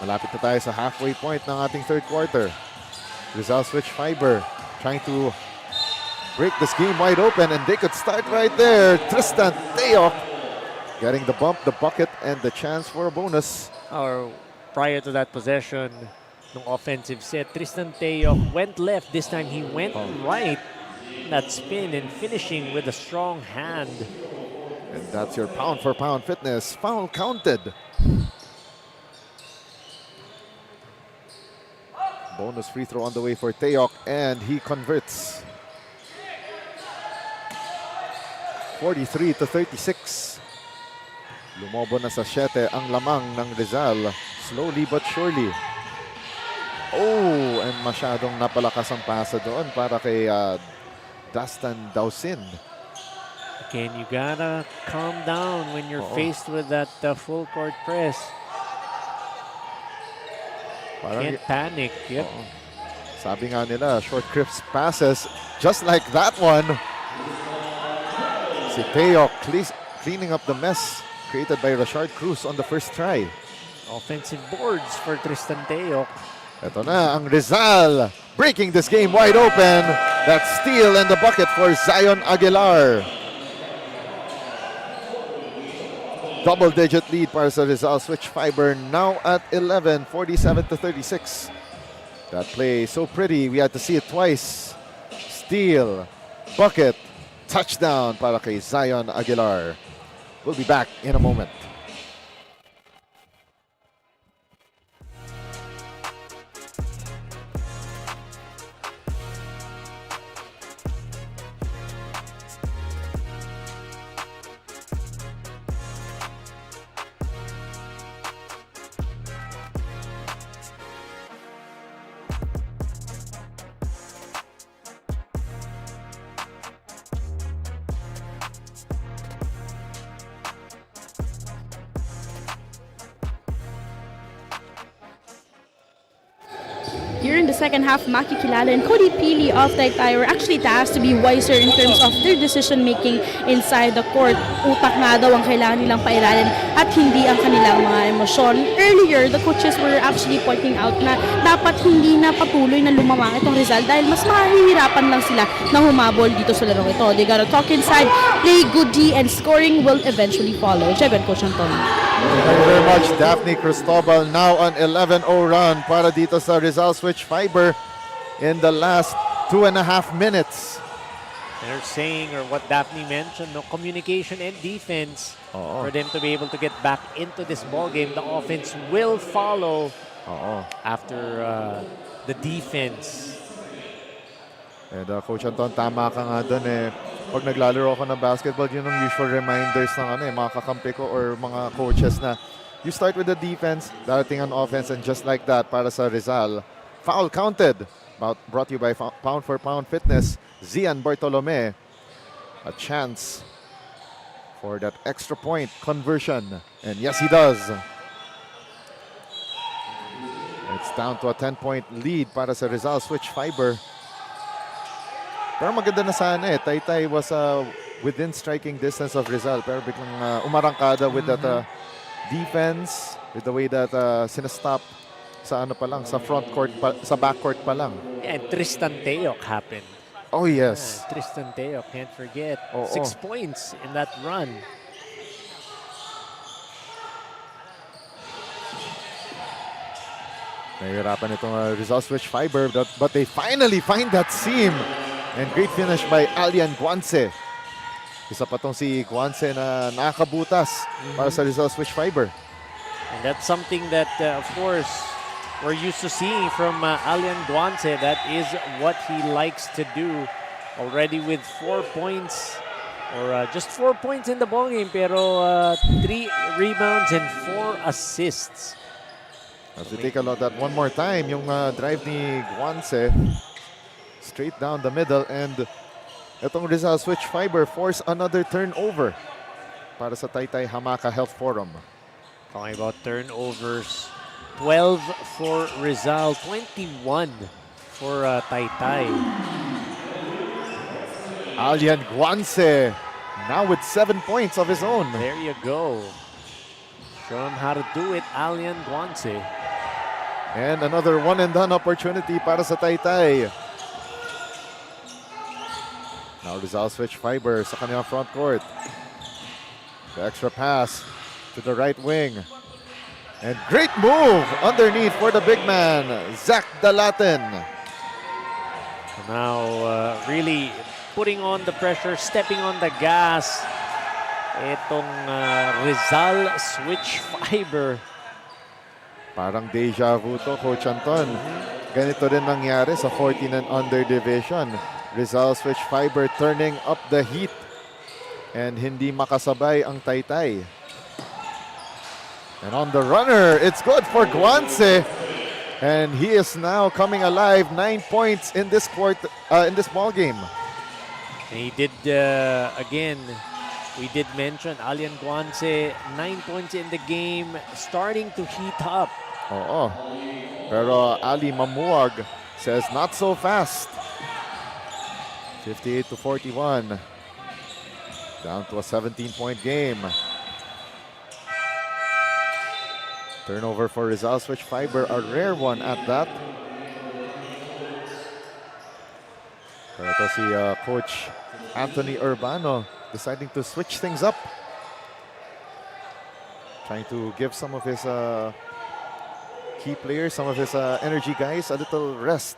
Malapit na tayo sa halfway point ng ating third quarter. Rizal switch fiber, trying to break this game wide open, and they could start right there. Tristan Tayok getting the bump, the bucket, and the chance for a bonus. Or prior to that possession, ng offensive set, Tristan Tayok went left. This time he went right. That spin and finishing with a strong hand. And that's your pound for pound fitness. Foul counted. Bonus free throw on the way for Tayok, and he converts. 43-36. Lumobo na sa 7 ang lamang ng Rizal. Slowly but surely. Oh, and masyadong napalakas ang pasa doon para kay Dustin Dausin. Again, you gotta calm down when you're faced with that full court press. Parang, Can't panic. Yep. sabi nga nila, short crisp passes, just like that one. Si Tayok cleaning up the mess created by Rashard Cruz on the first try. Offensive boards for Tristan Tayok. Ito na ang Rizal, breaking this game wide open. That steal and the bucket for Zion Aguilar. Double-digit lead para sa Rizal switch fiber, now at 11, 47-36. That play so pretty, we had to see it twice. Steal, bucket, touchdown para kay Zion Aguilar. We'll be back in a moment. Here in the second half, Maki Kilala and Cody Pili of Taytay were actually tasked to be wiser in terms of their decision-making inside the court. Utak nga daw ang kailangan nilang pairalin at hindi ang kanilang mga emosyon. Earlier, the coaches were actually pointing out na dapat hindi na patuloy na lumamang itong Rizal dahil mas mahihirapan lang sila na humabol dito sa larong ito. They gotta talk inside, play good D, and scoring will eventually follow. Jeben, Coach Antonio. Thank you very much, Daphne Cristobal. Now an 11-0 run para dito sa Rizal switch fiber in the last 2.5 minutes. They're saying, or what Daphne mentioned, no communication and defense for them to be able to get back into this ball game. The offense will follow after the defense. And Coach Anton, tama ka nga doon eh. Pag naglalaro ako ng basketball, yun ang usual reminders ng mga kakampi ko or mga coaches na you start with the defense, darating ang offense, and just like that para sa Rizal. Foul counted. Brought to you by Pound for Pound Fitness. Zian Bartolome. A chance for that extra point conversion. And yes, he does. It's down to a 10-point lead para sa Rizal switch fiber. Pero maganda na sana eh. Taytay was within striking distance of Rizal. Pero biglang umarangkada with that defense, with the way that sinastop sa ano pa lang, sa front court, sa back court pa lang. And Tristan Tayok happened. Oh yes. Tristan Tayok, can't forget. 6 points in that run. Nahihirapan itong Rizal switch fiber, but they finally find that seam. And great finish by Alian Guanse. Isa pa tong si Guanse na nakabutas para sa Rizal switch fiber. And that's something that, of course, we're used to seeing from Alian Guance. That is what he likes to do. Already with 4 points, or just 4 points in the ballgame, pero 3 rebounds and 4 assists. As we take a look at one more time, yung drive ni Guance, straight down the middle, and itong Rizal switch fiber force another turnover para sa Taytay Hamaka Health Forum. Talking about turnovers, 12 for Rizal, 21 for Taytay. Alian Guance now with 7 points of his own. There you go. Show him how to do it, Alian Guance. And another one and done opportunity para sa Taytay. Now Rizal switch fiber sa kanyang front court. The extra pass to the right wing. And great move underneath for the big man, Zach Dalaten. Now really putting on the pressure, stepping on the gas. Itong Rizal switch fiber. Parang deja vu to, Coach Anton. Ganito rin nangyari sa 14 and under division. Rizal switch fiber turning up the heat. And hindi makasabay ang Taytay. And on the runner, it's good for Guance. And he is now coming alive. 9 points in this ball game. He did, again, we did mention Alian Guance, 9 points in the game, starting to heat up. Oo. Pero Ali Mamuag says not so fast. 58-41. Down to a 17-point game. Turnover for Rizal switch fiber, a rare one at that. Pero ito si Coach Anthony Urbano deciding to switch things up. Trying to give some of his key players, some of his energy guys a little rest.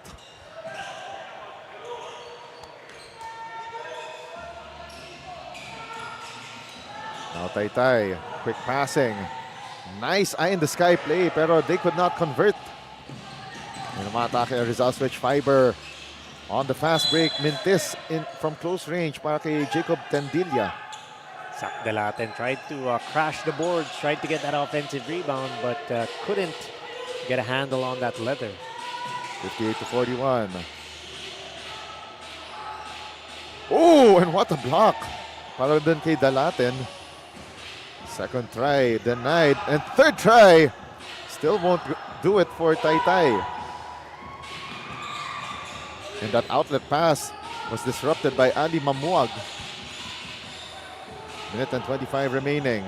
Now Taytay, quick passing. Nice eye in the sky play, pero they could not convert. And umatake ang Rizal switch fiber. On the fast break, Mintis from close range para kay Jacob Tendilla. Zach Dalaten tried to crash the boards, tried to get that offensive rebound, but couldn't get a handle on that leather. 58-41. Oh, and what a block. Para din kay Dalaten. Second try, denied. And third try, still won't do it for Taytay. And that outlet pass was disrupted by Ali Mamuag. Minute and 25 remaining.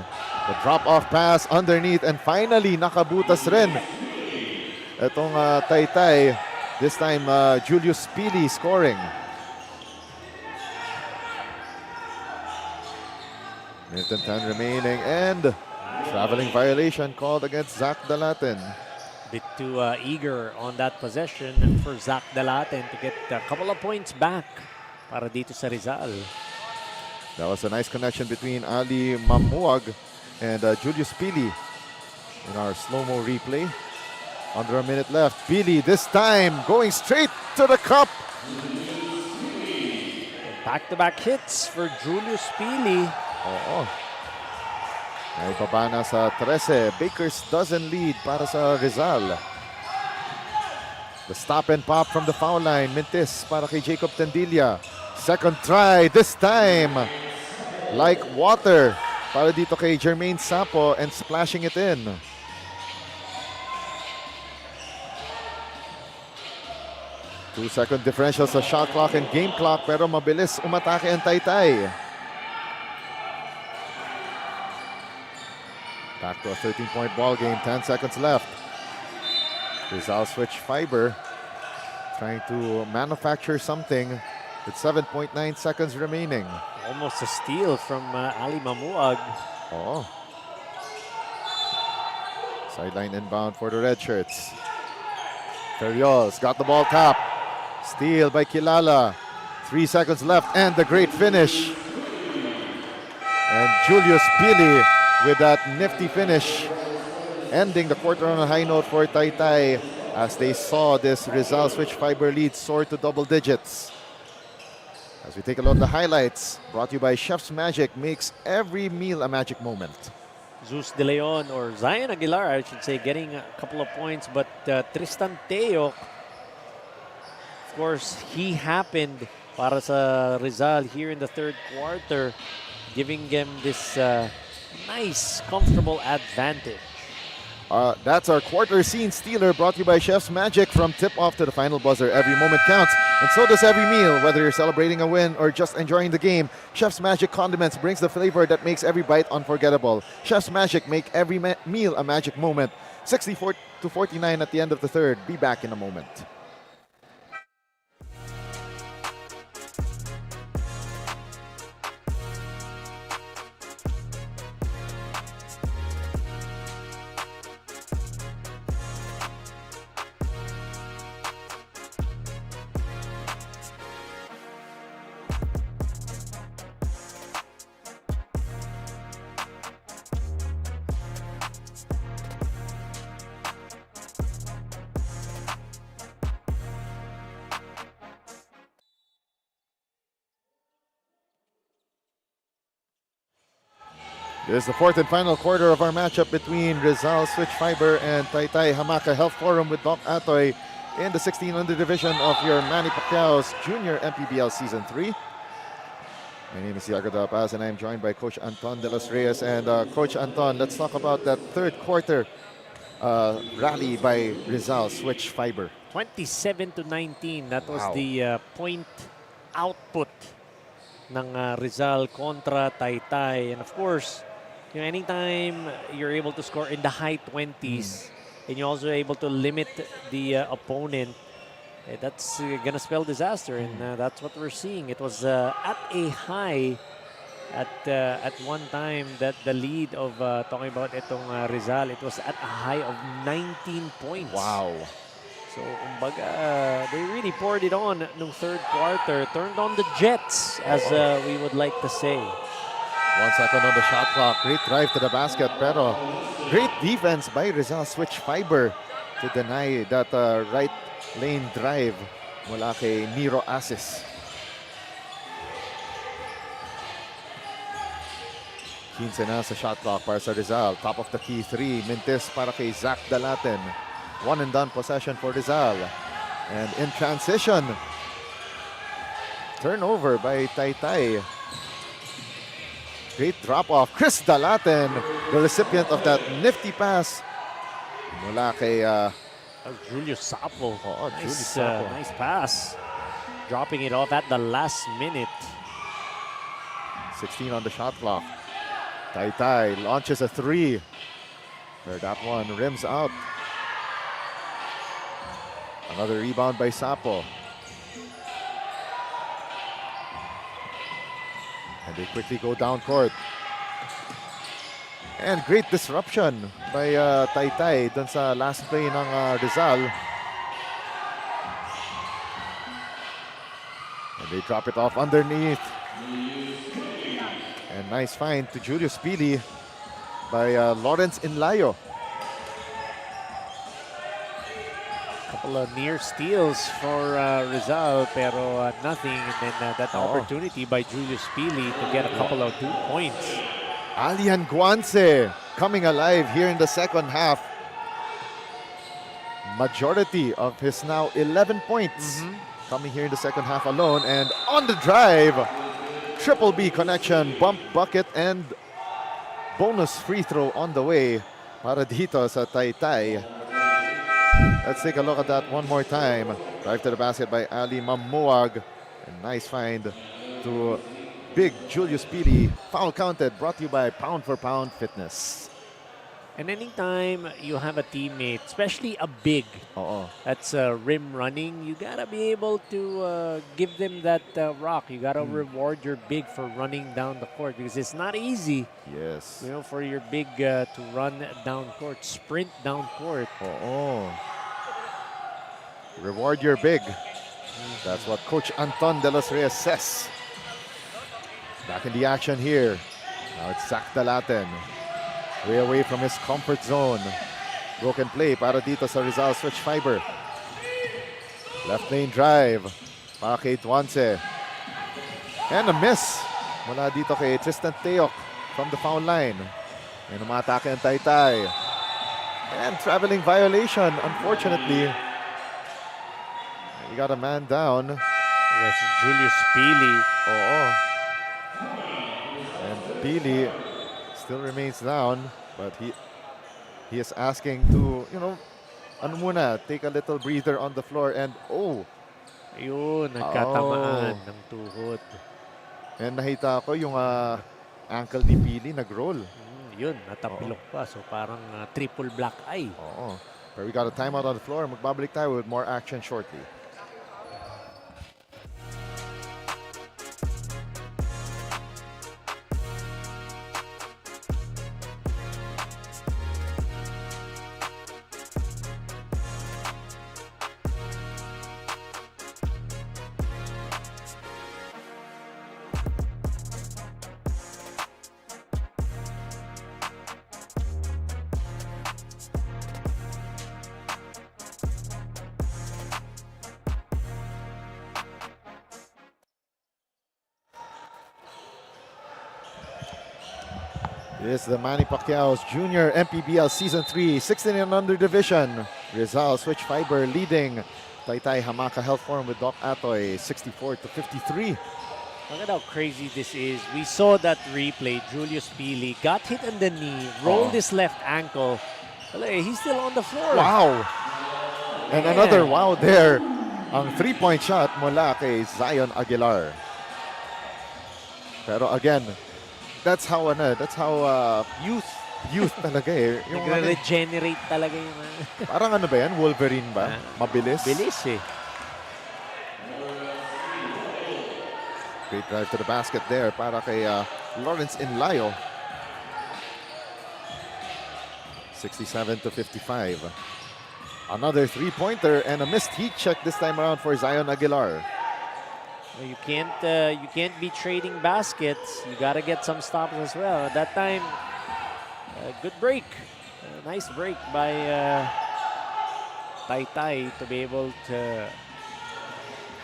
The drop-off pass underneath, and finally nakabutas rin. Itong Taytay, this time Julius Pili scoring. Minute and 10 remaining, and traveling violation called against Zach Dalaten. Bit too eager on that possession for Zach Dalaten to get a couple of points back para dito sa Rizal. That was a nice connection between Ali Mamuag and Julius Pili in our slow-mo replay. Under a minute left. Pili this time going straight to the cup. Back-to-back hits for Julius Pili. Oo. Ay baba na sa 13. Baker's dozen lead para sa Rizal. The stop and pop from the foul line. Mintis para kay Jacob Tendilla. Second try, this time like water para dito kay Jermaine Sapo, and splashing it in. Two-second differential sa shot clock and game clock, pero mabilis umatake ang Taytay. Back to a 13-point ball game, 10 seconds left. Rizal switch fiber, trying to manufacture something with 7.9 seconds remaining. Almost a steal from Ali Mamuag. Oh. Sideline inbound for the red shirts. Ferriols got the ball tapped. Steal by Kilala. 3 seconds left, and the great finish. And Julius Pili with that nifty finish ending the quarter on a high note for Taytay as they saw this Rizal switch fiber lead soar to double digits. As we take a look at the highlights, brought to you by Chef's Magic, makes every meal a magic moment. Zeus De Leon or Zion Aguilar, I should say, getting a couple of points, but Tristan Teo, of course, he happened para sa Rizal here in the third quarter, giving them this nice, comfortable advantage. That's our quarter scene stealer, brought to you by Chef's Magic. From tip-off to the final buzzer, every moment counts, and so does every meal. Whether you're celebrating a win or just enjoying the game, Chef's Magic Condiments brings the flavor that makes every bite unforgettable. Chef's Magic, make every meal a magic moment. 64 to 49 at the end of the third. Be back in a moment. This is the fourth and final quarter of our matchup between Rizal Switch Fiber and Taytay Hamaka Health Forum with Doc Atoie in the 16 under division of your Manny Pacquiao's Junior MPBL Season 3. My name is Iago Paz and I'm joined by Coach Anton de los Reyes. And Coach Anton, let's talk about that third quarter rally by Rizal Switch Fiber. 27 to 19, that was Wow. the point output ng Rizal kontra Taytay. And of course, you know, anytime you're able to score in the high 20s and you're also able to limit the opponent, that's gonna spell disaster, and that's what we're seeing. It was at a high at one time that the lead of talking about itong Rizal, it was at a high of 19 points. Wow. So, kumbaga, they really poured it on nung third quarter, turned on the jets, as we would like to say. 1 second on the shot clock. Great drive to the basket, pero great defense by Rizal Switch Fiber to deny that right lane drive mula kay Nero Asis. 15 na sa shot clock para sa Rizal. Top of the key 3. Mintis para kay Zach Dalaten. One and done possession for Rizal. And in transition, turnover by Taytay. Great drop-off. Chris Dalaten, the recipient of that nifty pass mula kay Julio Sapo. Julius Sapo. Nice pass. Dropping it off at the last minute. 16 on the shot clock. Taytay launches a 3. Where that one rims out. Another rebound by Sapo. And they quickly go down court. And great disruption by Taytay dun sa last play ng Rizal. And they drop it off underneath. And nice find to Julius Pili by Lawrence Inlayo. Couple of near steals for Rizal, pero nothing. And then that opportunity by Julius Pili to get a couple of 2 points. Alian Guance coming alive here in the second half. Majority of his now 11 points coming here in the second half alone. And on the drive, triple B connection, bump bucket, and bonus free throw on the way para dito sa Taytay. Let's take a look at that one more time. Drive to the basket by Ali Mamuag. A nice find to big Julius Pili. Foul counted, brought to you by Pound for Pound Fitness. And anytime you have a teammate, especially a big, that's rim running, you gotta be able to give them that rock. You gotta reward your big for running down the court, because it's not easy. Yes. You know, for your big to run down court, sprint down court. Reward your big. That's what Coach Anton de los Reyes says. Back in the action here. Now it's Zach Dalaten. Way away from his comfort zone. Broken play para dito sa Rizal switch fiber. Left lane drive para kay Tuanse. And a miss mula dito kay Tristan Teok from the foul line. And umatake ang Taytay. And traveling violation, unfortunately. We got a man down. Yes, Julius Pili. Oo. And Pili still remains down, but he is asking to, ano muna, take a little breather on the floor. And Ayun, nagkatamaan ng tuhod. And nakita ko yung ankle ni Pili nag-roll. Yun, natapilok pa. So parang triple black eye. Oo. But we got a timeout on the floor. Magbabalik tayo with more action shortly. This is the Manny Pacquiao's Junior MPBL Season 3, 16 and under division. Rizal switch fiber leading Taytay Hamaka Health Forum with Doc Atoie 64-53. Look at how crazy this is. We saw that replay. Julius Pili got hit on the knee, rolled his left ankle. He's still on the floor. Wow! And another wow there. Ang three-point shot mula kay Zion Aguilar. Pero again, that's how youth talaga eh. Nagre-regenerate talaga yung parang ano ba yan? Wolverine ba? Mabilis? Bilis eh. Great drive to the basket there para kay Lawrence Inlayo. 67-55. Another three-pointer and a missed heat check this time around for Zion Aguilar. You can't be trading baskets. You gotta get some stops as well. At that time, good break. Nice break by Taytay to be able to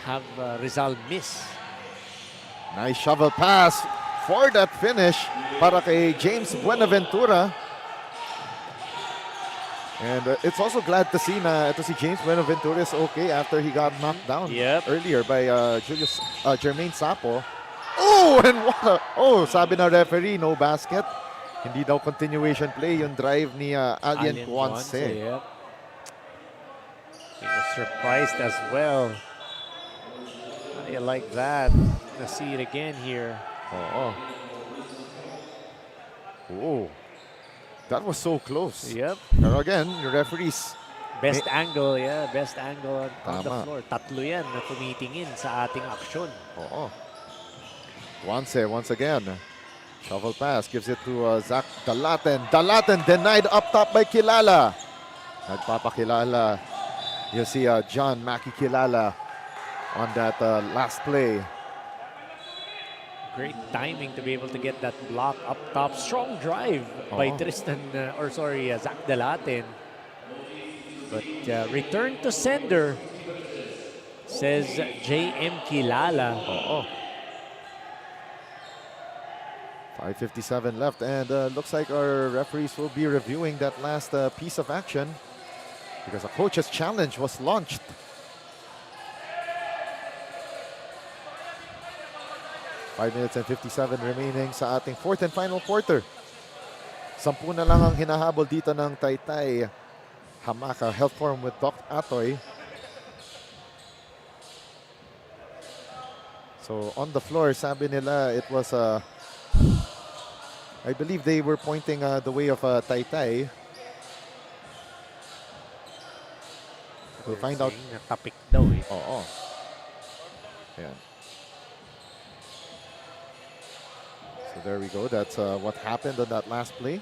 have Rizal miss. Nice shovel pass for that finish para kay James Buenaventura. And it's also glad to see na ito si James Buenaventura is okay after he got knocked down earlier by Jermaine Sapo. Oh, and sabi na referee, no basket. Hindi daw continuation play yung drive ni Alien Quanse. Yep. He was surprised as well. I like that. Let's see it again here. Oh. That was so close. Yep. Pero again, your referees. Best angle on the floor. Tatlo yan na tumitingin sa ating aksyon. Quanse once again. Shovel pass gives it to Zach Dalaten. Dalaten denied up top by Kilala. Nagpapakilala. You see John Mackie Kilala on that last play. Great timing to be able to get that block up top. Strong drive by Zach Dalaten. But return to sender, says J.M. Kilala. 5:57 left, and looks like our referees will be reviewing that last piece of action because a coach's challenge was launched. 5 minutes and 57 remaining sa ating fourth and final quarter. 10 na lang ang hinahabol dito ng Taytay Hamaka Health Forum with Doc Atoie. So on the floor, sabi nila it was I believe they were pointing the way of Taytay. We'll find out. Tapik daw eh. Ayan. So there we go. That's what happened on that last play.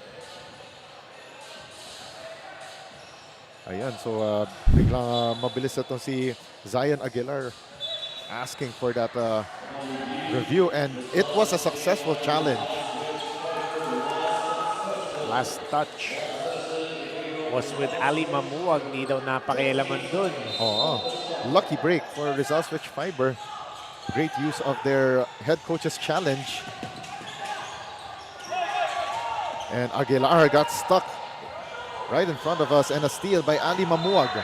Ayan. So biglang mabilis ito si Zion Aguilar asking for that review, and it was a successful challenge. Last touch. was with Ali Mamuwag. Hindi daw napakialaman dun. Oo. Lucky break for Rizal Switch Fiber. Great use of their head coach's challenge. And Aguilar got stuck right in front of us, and a steal by Ali Mamuwag.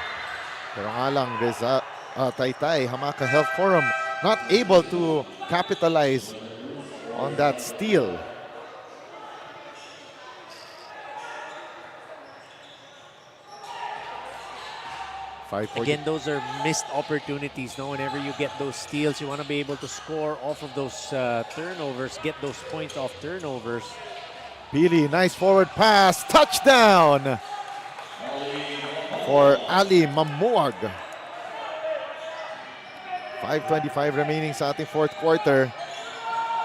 Pero nga lang, Taytay Hamaka Health Forum not able to capitalize on that steal. Again, those are missed opportunities. No, whenever you get those steals, you want to be able to score off of those turnovers, get those points off turnovers. Pili, nice forward pass, touchdown for Ali Mamuwag. 5:25 remaining sa ating fourth quarter,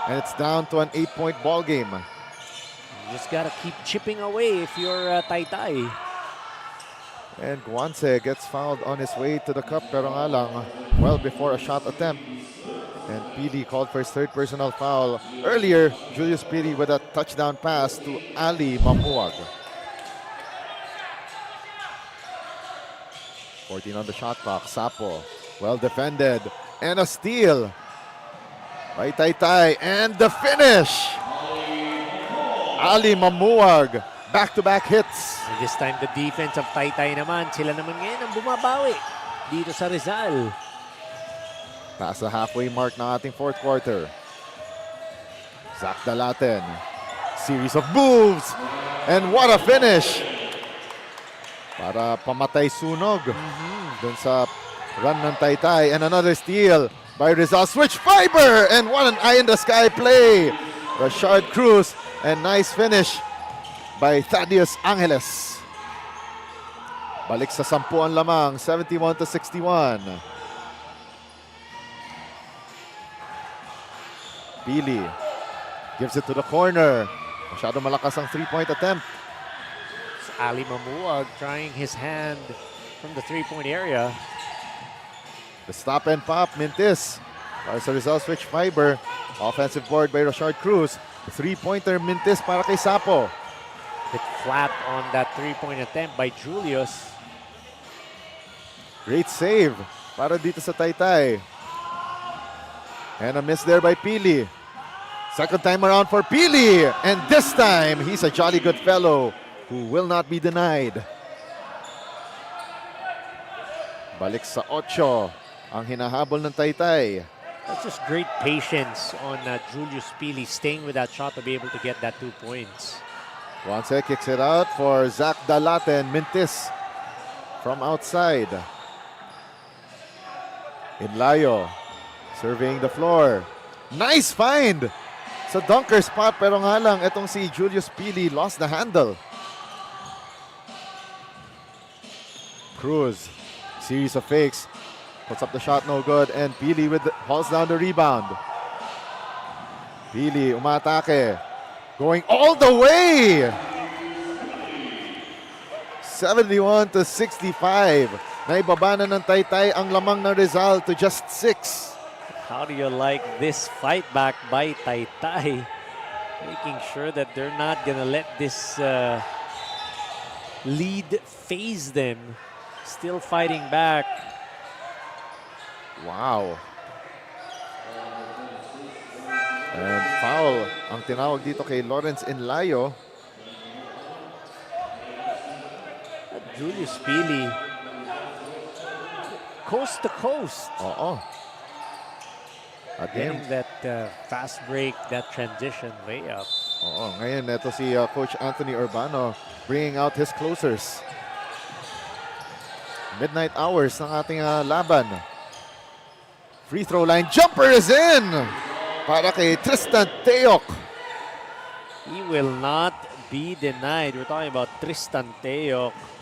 and it's down to an 8-point ball game. You just gotta keep chipping away if you're Taytay. And Guanse gets fouled on his way to the cup, pero nga lang, well before a shot attempt. And Pili called for his third personal foul. Earlier, Julius Pili with a touchdown pass to Ali Mamuwag. 14 on the shot clock. Sapo, well defended. And a steal by Taytay. And the finish! Ali Mamuwag, back-to-back hits. And this time, the defense of Taytay naman, sila naman ngayon ang bumabawi dito sa Rizal. Past the halfway mark ng ating fourth quarter. Zach Dalaten. Series of moves. And what a finish! Para pamatay sunog dun sa run ng Taytay. And another steal by Rizal Switch Fiber. And what an eye-in-the-sky play. Rashard Cruz. And nice finish by Thaddeus Angeles. Balik sa 10 ang lamang. 71-61. Pili gives it to the corner. Masyado malakas ang three-point attempt. It's Ali Mamuwag trying his hand from the three-point area. The stop and pop, Mintis. Para sa Rizal Switch Fiber. Offensive board by Rashard Cruz. Three-pointer, Mintis para kay Sapo. Hit flat on that three-point attempt by Julius. Great save para dito sa Taytay. And a miss there by Pili. Second time around for Pili. And this time, he's a jolly good fellow who will not be denied. Balik sa 8 ang hinahabol ng Taytay. That's just great patience on Julius Pili staying with that shot to be able to get that 2 points. Guanse kicks it out for Zach Dalaten. Mintis from outside. Inlayo surveying the floor. Nice find sa dunker spot, pero nga lang itong si Julius Pili lost the handle. Cruz, series of fakes, puts up the shot, no good, and Pili hauls down the rebound. Pili umatake, going all the way. 71-65. Naibaba na ng Taytay ang lamang ng Rizal to just 6. How do you like this fight back by Taytay? Making sure that they're not gonna let this lead phase them. Still fighting back. Wow. And foul ang tinawag dito kay Lawrence Inlayo. Julius Pili, coast to coast. Oo. Getting that fast break, that transition layup. Oo, ngayon ito si Coach Anthony Urbano bringing out his closers. Midnight hours ng ating laban. Free throw line jumper is in para kay Tristan Teok. He will not be denied. We're talking about Tristan Teok.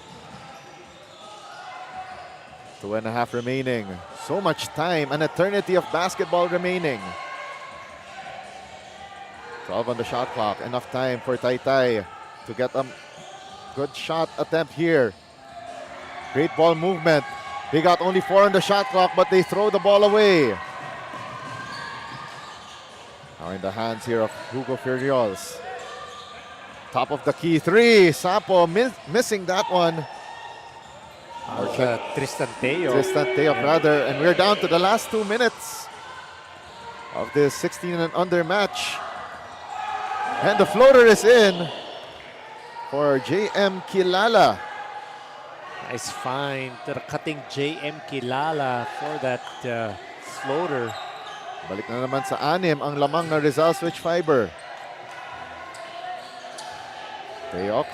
2.5 remaining. So much time, an eternity of basketball remaining. 12 on the shot clock. Enough time for Taytay to get a good shot attempt here. Great ball movement. They got only 4 on the shot clock, but they throw the ball away. Now in the hands here of Hugo Furiols. Top of the key three. Sapo missing that one. Tristan Teo. Tristan Teo, rather. And we're down to the last 2 minutes of this 16 and under match. And the floater is in for JM Kilala. Nice find. They're cutting JM Kilala for that floater. Balik na naman sa anim ang lamang na Rizal switch fiber. Teyok.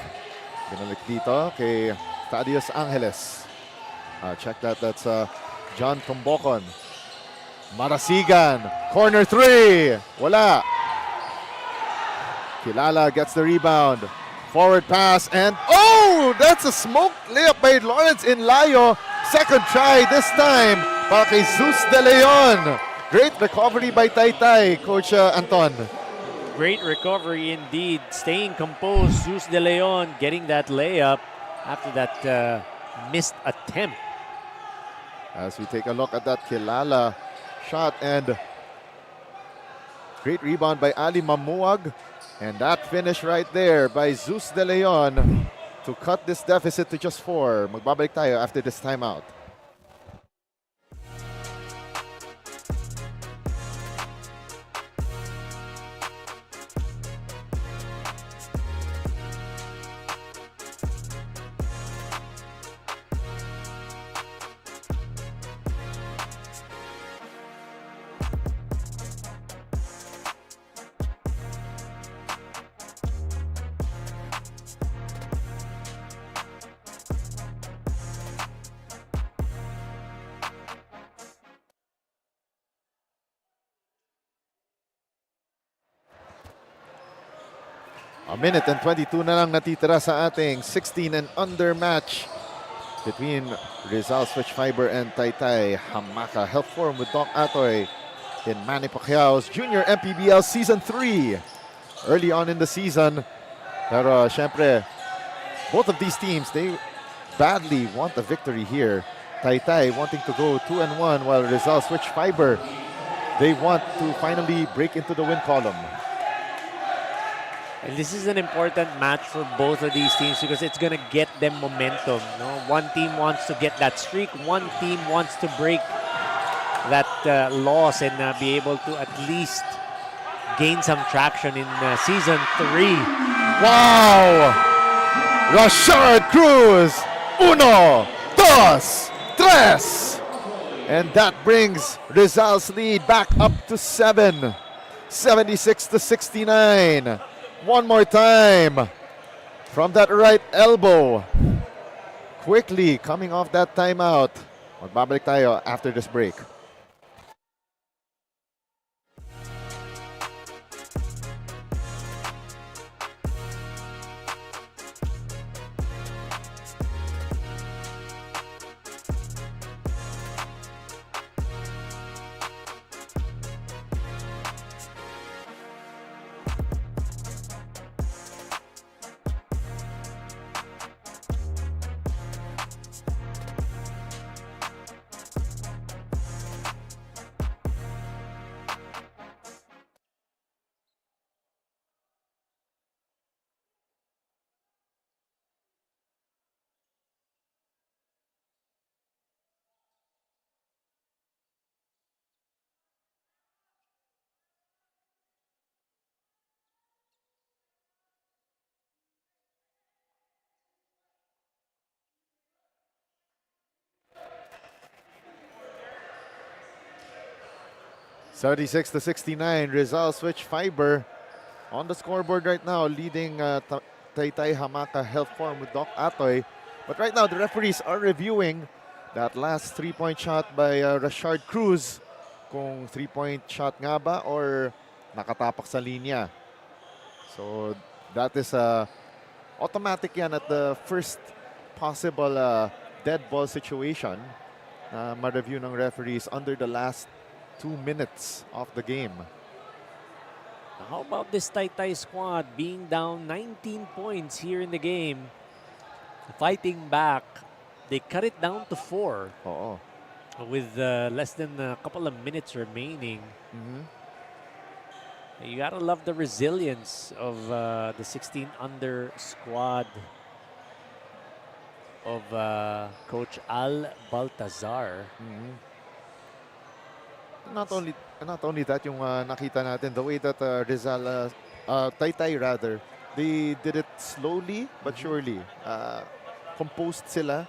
Binalik dito kay Thaddeus Angeles. Check that. That's John Tumbocon. Marasigan. Corner three. Wala. Kilala gets the rebound. Forward pass and oh! That's a smoke layup by Lawrence Inlayo. Second try this time para kay Zeus De Leon. Great recovery by Taytay, Coach Anton. Great recovery indeed. Staying composed. Zeus De Leon getting that layup after that missed attempt. As we take a look at that Kilala shot and great rebound by Ali Mamuag. And that finish right there by Zeus De Leon to cut this deficit to just 4. Magbabalik tayo after this timeout. A minute and 22 na lang natitira sa ating 16 and under match between Rizal Switch Fiber and Taytay Hamaka. Health Forum with Doc Atoy in Manny Pacquiao's Junior MPBL Season 3. Early on in the season. Pero syempre, both of these teams, they badly want a victory here. Taytay wanting to go 2-1 while Rizal Switch Fiber, they want to finally break into the win column. And this is an important match for both of these teams because it's going to get them momentum. No? One team wants to get that streak. One team wants to break that loss and be able to at least gain some traction in Season 3. Wow! Rashard Cruz! Uno, dos, tres! And that brings Rizal's lead back up to 7. 76-69. One more time from that right elbow. Quickly coming off that timeout. Magbabalik tayo after this break. (36-69), Rizal Switch Fiber on the scoreboard right now, leading Taytay Hamaka Health Forum with Doc Atoy. But right now, the referees are reviewing that last three-point shot by Rashard Cruz. Kung three-point shot nga ba or nakatapak sa linya. So that is automatic yan at the first possible dead ball situation. Ma-review ng referees under the last 2 minutes of the game. How about this Taytay squad being down 19 points here in the game? Fighting back, they cut it down to 4. Oo. With less than a couple of minutes remaining. You gotta love the resilience of the 16 under squad of Coach Al Baltazar. Not only that, yung nakita natin, the way that Rizal, Taytay rather, they did it slowly but surely. Composed sila,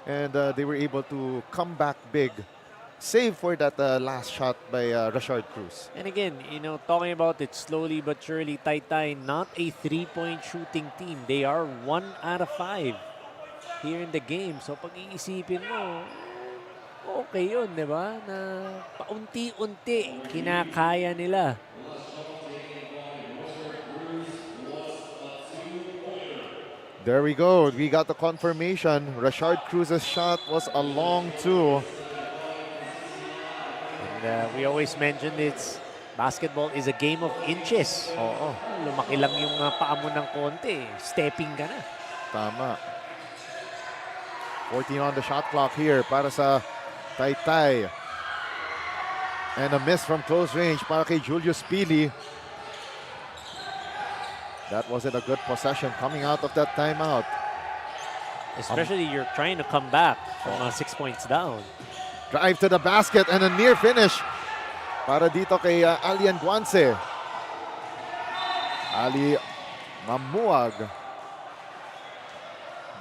and they were able to come back big. Save for that last shot by Rashard Cruz. And again, you know, talking about it slowly but surely, Taytay, not a three-point shooting team. They are 1 out of 5 here in the game. So pag-iisipin mo, okay yun, di ba? Na paunti-unti kinakaya nila. There we go. We got the confirmation. Rashard Cruz's shot was a long two. And we always mention it's basketball is a game of inches. Oo. Lumaki lang yung paa mo ng konti. Stepping ka na. Tama. 14 on the shot clock here para sa Taytay. And a miss from close range para kay Julius Pili. That wasn't a good possession coming out of that timeout. Especially you're trying to come back from 6 points down. Drive to the basket and a near finish para dito kay Alian Guanse. Ali Mamuag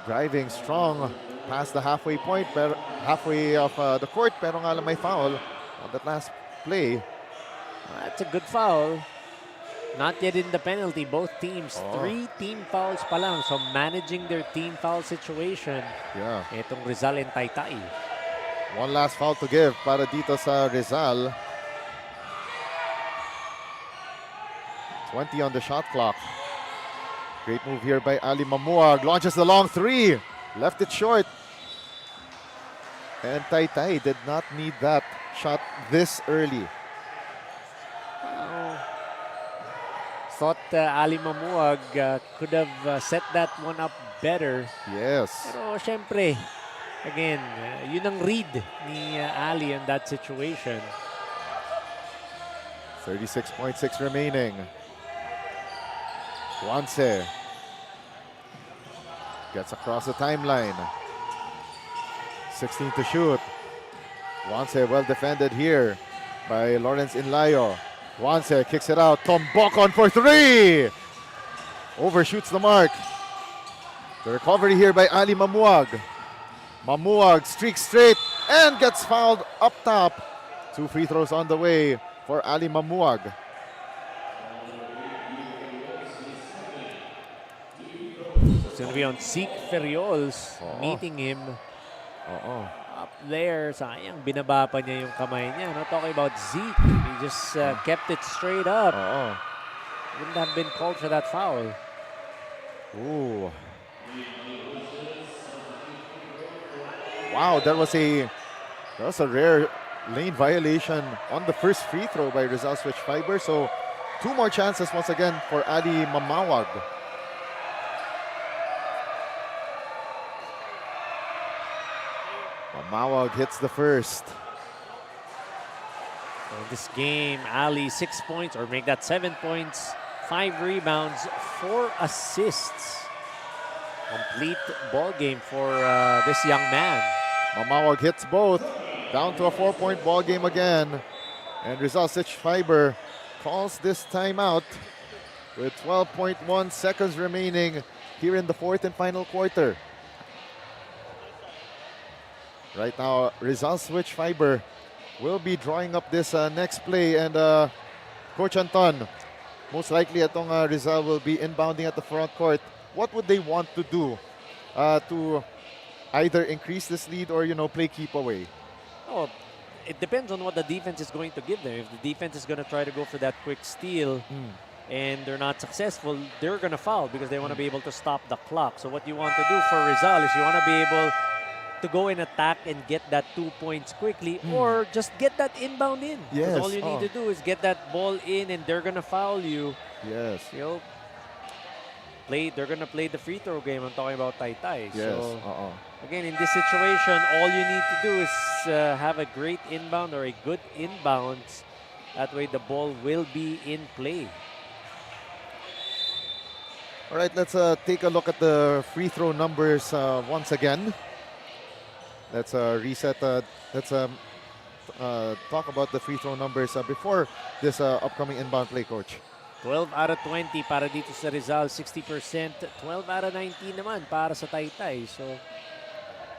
driving strong past the halfway point, pero halfway of the court, pero nga lang may foul on that last play. That's a good foul. Not yet in the penalty. Both teams, 3 team fouls pa lang. So managing their team foul situation. Yeah. Itong Rizal and Taytay. One last foul to give para dito sa Rizal. 20 on the shot clock. Great move here by Ali Mamuag. Launches the long three. Left it short. And Taytay did not need that shot this early. Thought Ali Mamuag could have set that one up better. Yes. Pero syempre, again, yun ang read ni Ali in that situation. 36.6 remaining. Guanse gets across the timeline. 16 to shoot. Guanse well defended here by Lawrence Inlayo. Guanse kicks it out. Tombokon for 3. Overshoots the mark. The recovery here by Ali Mamuag. Mamuag streaks straight and gets fouled up top. 2 free throws on the way for Ali Mamuag. It's going to be on Zeke Ferriols meeting him up there. Sayang, binaba pa niya yung kamay niya. No? Talking about Zeke, he just kept it straight up. Wouldn't have been called for that foul. Ooh. Wow, that was a rare lane violation on the first free throw by Rizal Switch Fiber. So 2 more chances once again for Ali Mamawag. Mamawag hits the first. So in this game, Ali 6 points, or make that 7 points, 5 rebounds, 4 assists. Complete ball game for this young man. Mamawag hits both. Down to a 4-point ball game again. And Rizal Switch Fiber calls this timeout with 12.1 seconds remaining here in the 4th and final quarter. Right now, Rizal Switch Fiber will be drawing up this next play. And Coach Anton, most likely itong Rizal will be inbounding at the front court. What would they want to do to either increase this lead or, play keep away? Oh, it depends on what the defense is going to give them. If the defense is going to try to go for that quick steal and they're not successful, they're going to foul because they want to be able to stop the clock. So what you want to do for Rizal is you want to be able to go and attack and get that 2 points quickly or just get that inbound in. Yes. All you need to do is get that ball in and they're going to foul you. Yes. They're going to play the free throw game. I'm talking about Taytay. Yes. So, again, in this situation, all you need to do is have a great inbound or a good inbounds That way the ball will be in play. All right, let's take a look at the free throw numbers once again. Let's reset. Let's talk about the free throw numbers before this upcoming inbound play, Coach. 12 out of 20 para dito sa Rizal, 60%. 12 out of 19 naman para sa Taytay. So,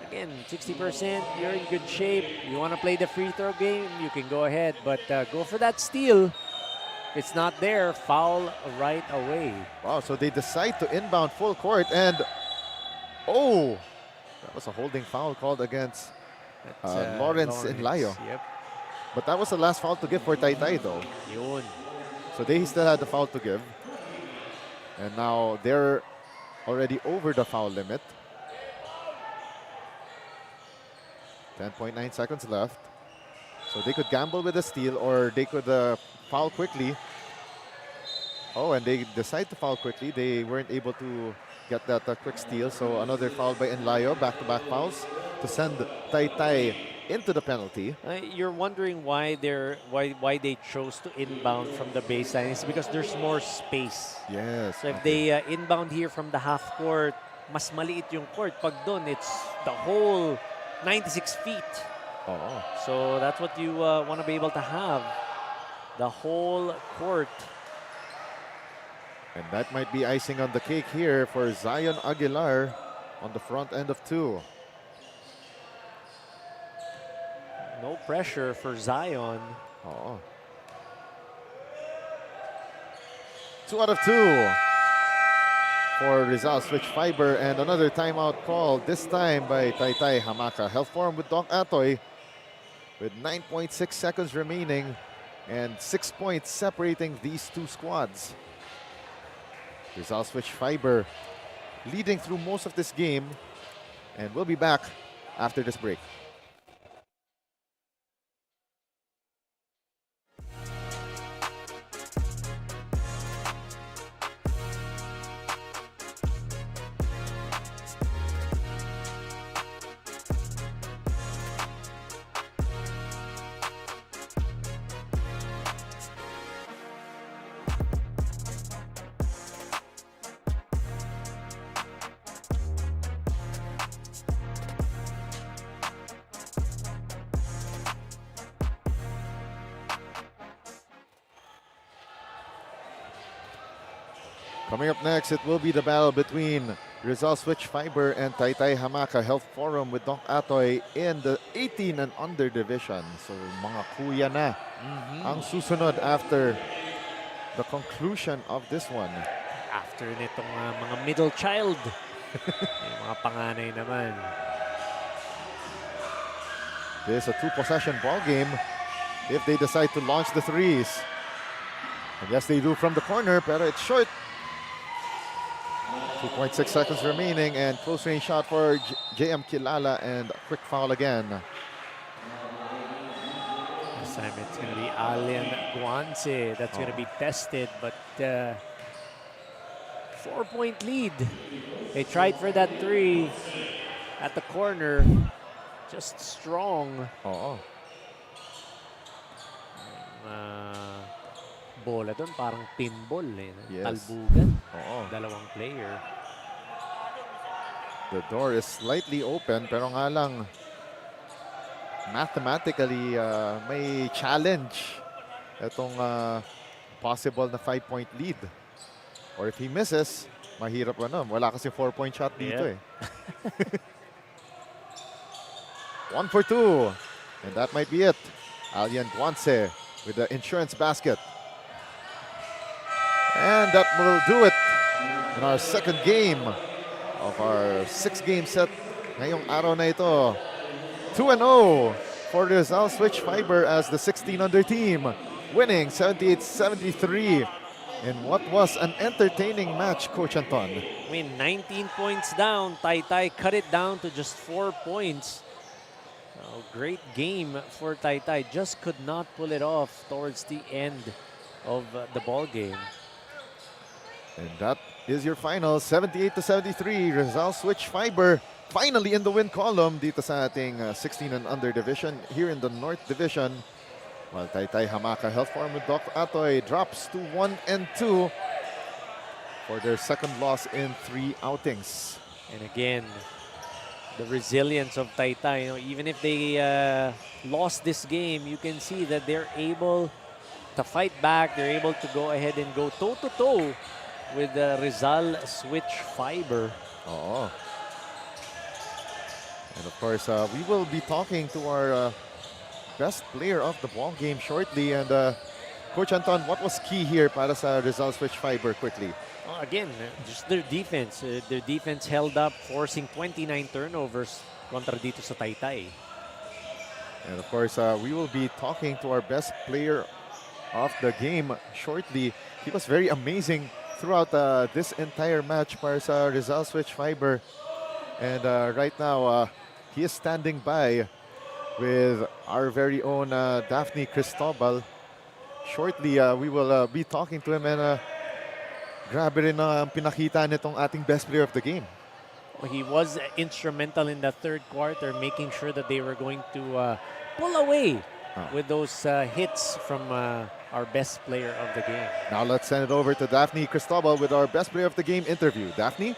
again, 60%, you're in good shape. You want to play the free throw game, you can go ahead. But go for that steal. If it's not there, foul right away. Wow, so they decide to inbound full court and, oh, that was a holding foul called against Lawrence Inlayo. Yep. But that was the last foul to give for Taytay though. Yun. So they still had the foul to give. And now they're already over the foul limit. 10.9 seconds left. So they could gamble with a steal or they could foul quickly. Oh, and they decide to foul quickly. They weren't able to get that quick steal. So another foul by Enlayo, back-to-back fouls to send Taytay into the penalty. You're wondering why they chose to inbound from the baseline. It's because there's more space. Yes. So if they inbound here from the half court, mas maliit yung court. Pag dun, it's the whole 96 feet. Oh. So that's what you want to be able to have. The whole court. And that might be icing on the cake here for Zion Aguilar on the front end of two. No pressure for Zion. Oh. 2 out of 2 for Rizal. Switch fiber and another timeout call, this time by Taytay Hamaka. Held for him with Doc Atoie with 9.6 seconds remaining and 6 points separating these two squads. Rizal switch fiber leading through most of this game, and we'll be back after this break. Coming up next, it will be the battle between Rizal Switch Fiber and Taytay Hamaka Health Forum with Doc Atoie in the 18 and under division. So mga kuya na ang susunod after the conclusion of this one. After nitong mga middle child. Yung mga panganay naman. This is a two-possession ball game if they decide to launch the threes. And yes, they do from the corner, pero it's short. 2.6 seconds remaining and close range shot for JM Kilala and a quick foul again. This time it's going to be Allen Guanze that's going to be tested, but 4-point lead. They tried for that three at the corner, just strong. Oh. Bola doon, parang pinball eh. Yes. Talbugan. Oo. Dalawang player. The door is slightly open, pero nga lang, mathematically, may challenge itong possible na 5-point lead. Or if he misses, mahirap ano. Wala kasi 4-point shot dito eh. 1 for 2. And that might be it. Alien Guanze with the insurance basket. And that will do it in our second game of our 6-game set ngayong araw na ito. 2-0 for Rizal Switch Fiber as the 16-under team, winning 78-73 in what was an entertaining match, Coach Anton. I mean, 19 points down. Taytay cut it down to just 4 points. Oh, great game for Taytay. Just could not pull it off towards the end of the ball game. And that is your final, 78-73. Rizal Switch Fiber finally in the win column dito sa ating 16 and under division. Here in the North Division, While Taytay Hamaka health form with Doc Atoie drops to 1-2 for their second loss in 3 outings. And again, the resilience of Taytay. Even if they lost this game, you can see that they're able to fight back. They're able to go ahead and go toe-to-toe with the Rizal switch fiber. Oh. And of course, we will be talking to our best player of the ball game shortly. And Coach Anton, what was key here para sa Rizal switch fiber quickly? Again, just their defense. Their defense held up, forcing 29 turnovers kontra dito sa Taytay. And of course, we will be talking to our best player of the game shortly. He was very amazing throughout this entire match para sa Rizal switch fiber. And right now, he is standing by with our very own Daphne Cristobal. Shortly, we will be talking to him, and grabe rin ang pinakita nitong ating best player of the game. He was instrumental in the third quarter, making sure that they were going to pull away with those hits from our best player of the game. Now let's send it over to Daphne Cristobal with our best player of the game interview. Daphne?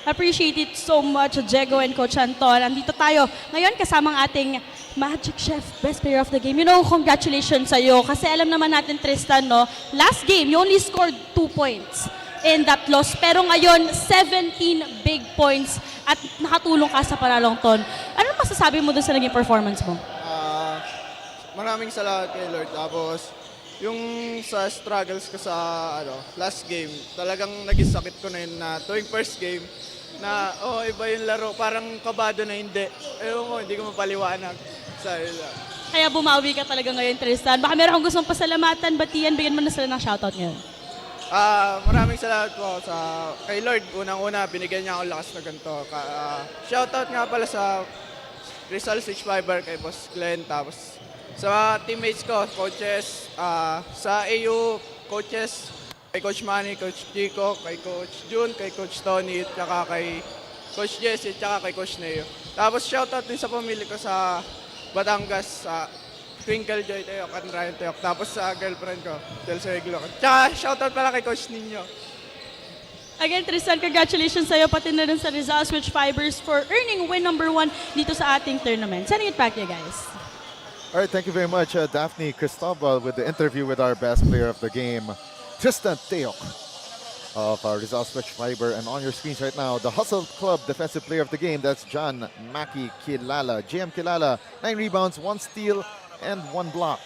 Appreciate it so much, Diego and Coach Anton. Andito tayo ngayon kasama ang ating Magic Chef, best player of the game. Congratulations sa'yo. Kasi alam naman natin, Tristan, last game, you only scored 2 points in that loss. Pero ngayon, 17 big points at nakatulong ka sa panalong ton. Ano masasabi mo doon sa naging performance mo? Maraming salamat kay Lord. Tapos, yung sa struggles ko sa last game, talagang naging sakit ko na yun na tuwing first game na, iba yung laro. Parang kabado na hindi. Ewan ko, hindi ko mapaliwanag. Kaya bumawi ka talaga ngayon, Tristan. Baka meron kang gustong pasalamatan, batian, bigyan mo na sila ng shoutout ngayon. Maraming salamat po kay Lord. Unang-una, binigyan niya ako lakas na ganito. Shoutout nga pala sa Rizal Switch Fiber kay Boss Glenn. Tapos sa teammates ko, coaches, sa AU, coaches, kay Coach Manny, Coach Chico, kay Coach Jun, kay Coach Tony, tsaka kay Coach Jesse, tsaka kay Coach Neo. Tapos shoutout din sa pamilya ko sa Batangas, sa Twinkle Joy Tayok at Ryan Tayok. Tapos sa girlfriend ko, Del Seglo. Tsaka shoutout pala kay Coach Ninyo. Again, Tristan, congratulations sa'yo, pati na rin sa Rizal Switch Fibers for earning win number 1 dito sa ating tournament. Sending it back to you guys. All right, thank you very much, Daphne Cristobal, with the interview with our best player of the game, Tristan Tayok of Rizal Switch Fiber. And on your screens right now, the Hustle Club defensive player of the game, that's John Maki Kilala. JM Kilala, 9 rebounds, 1 steal, and 1 block.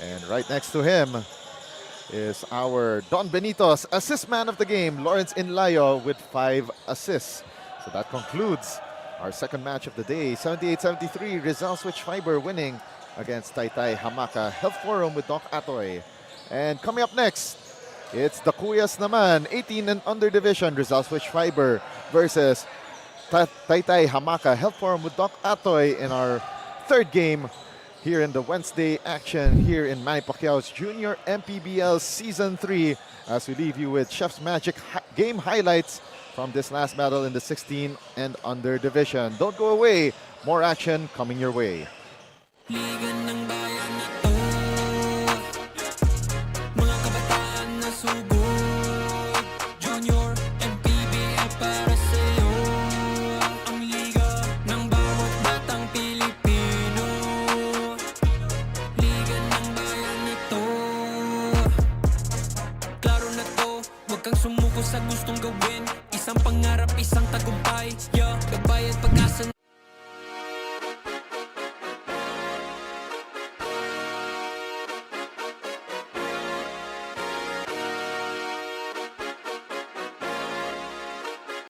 And right next to him is our Don Benitos, assist man of the game, Lawrence Inlayo, with 5 assists. So that concludes our second match of the day, 78-73, Rizal Switch Fiber winning against Taytay Hamaka Health Forum with Doc Atoie. And coming up next, it's the Kuyas naman, 18 and under division, Rizal Switch Fiber versus Taytay Hamaka Health Forum with Doc Atoie in our third game here in the Wednesday action here in Manny Pacquiao's Junior MPBL Season 3, as we leave you with Chef's Magic game highlights from this last battle in the 16 and under division. Don't go away. More action coming your way. Liga ng bayan na to, mga kabataan na sugod, Junior MPBL para sa'yo, ang liga ng bawat batang Pilipino. Liga ng bayan na to, klaro na to, huwag kang sumuko sa gustong gawin, isang pangarap, isang tagumpay, gabay at pag-asa.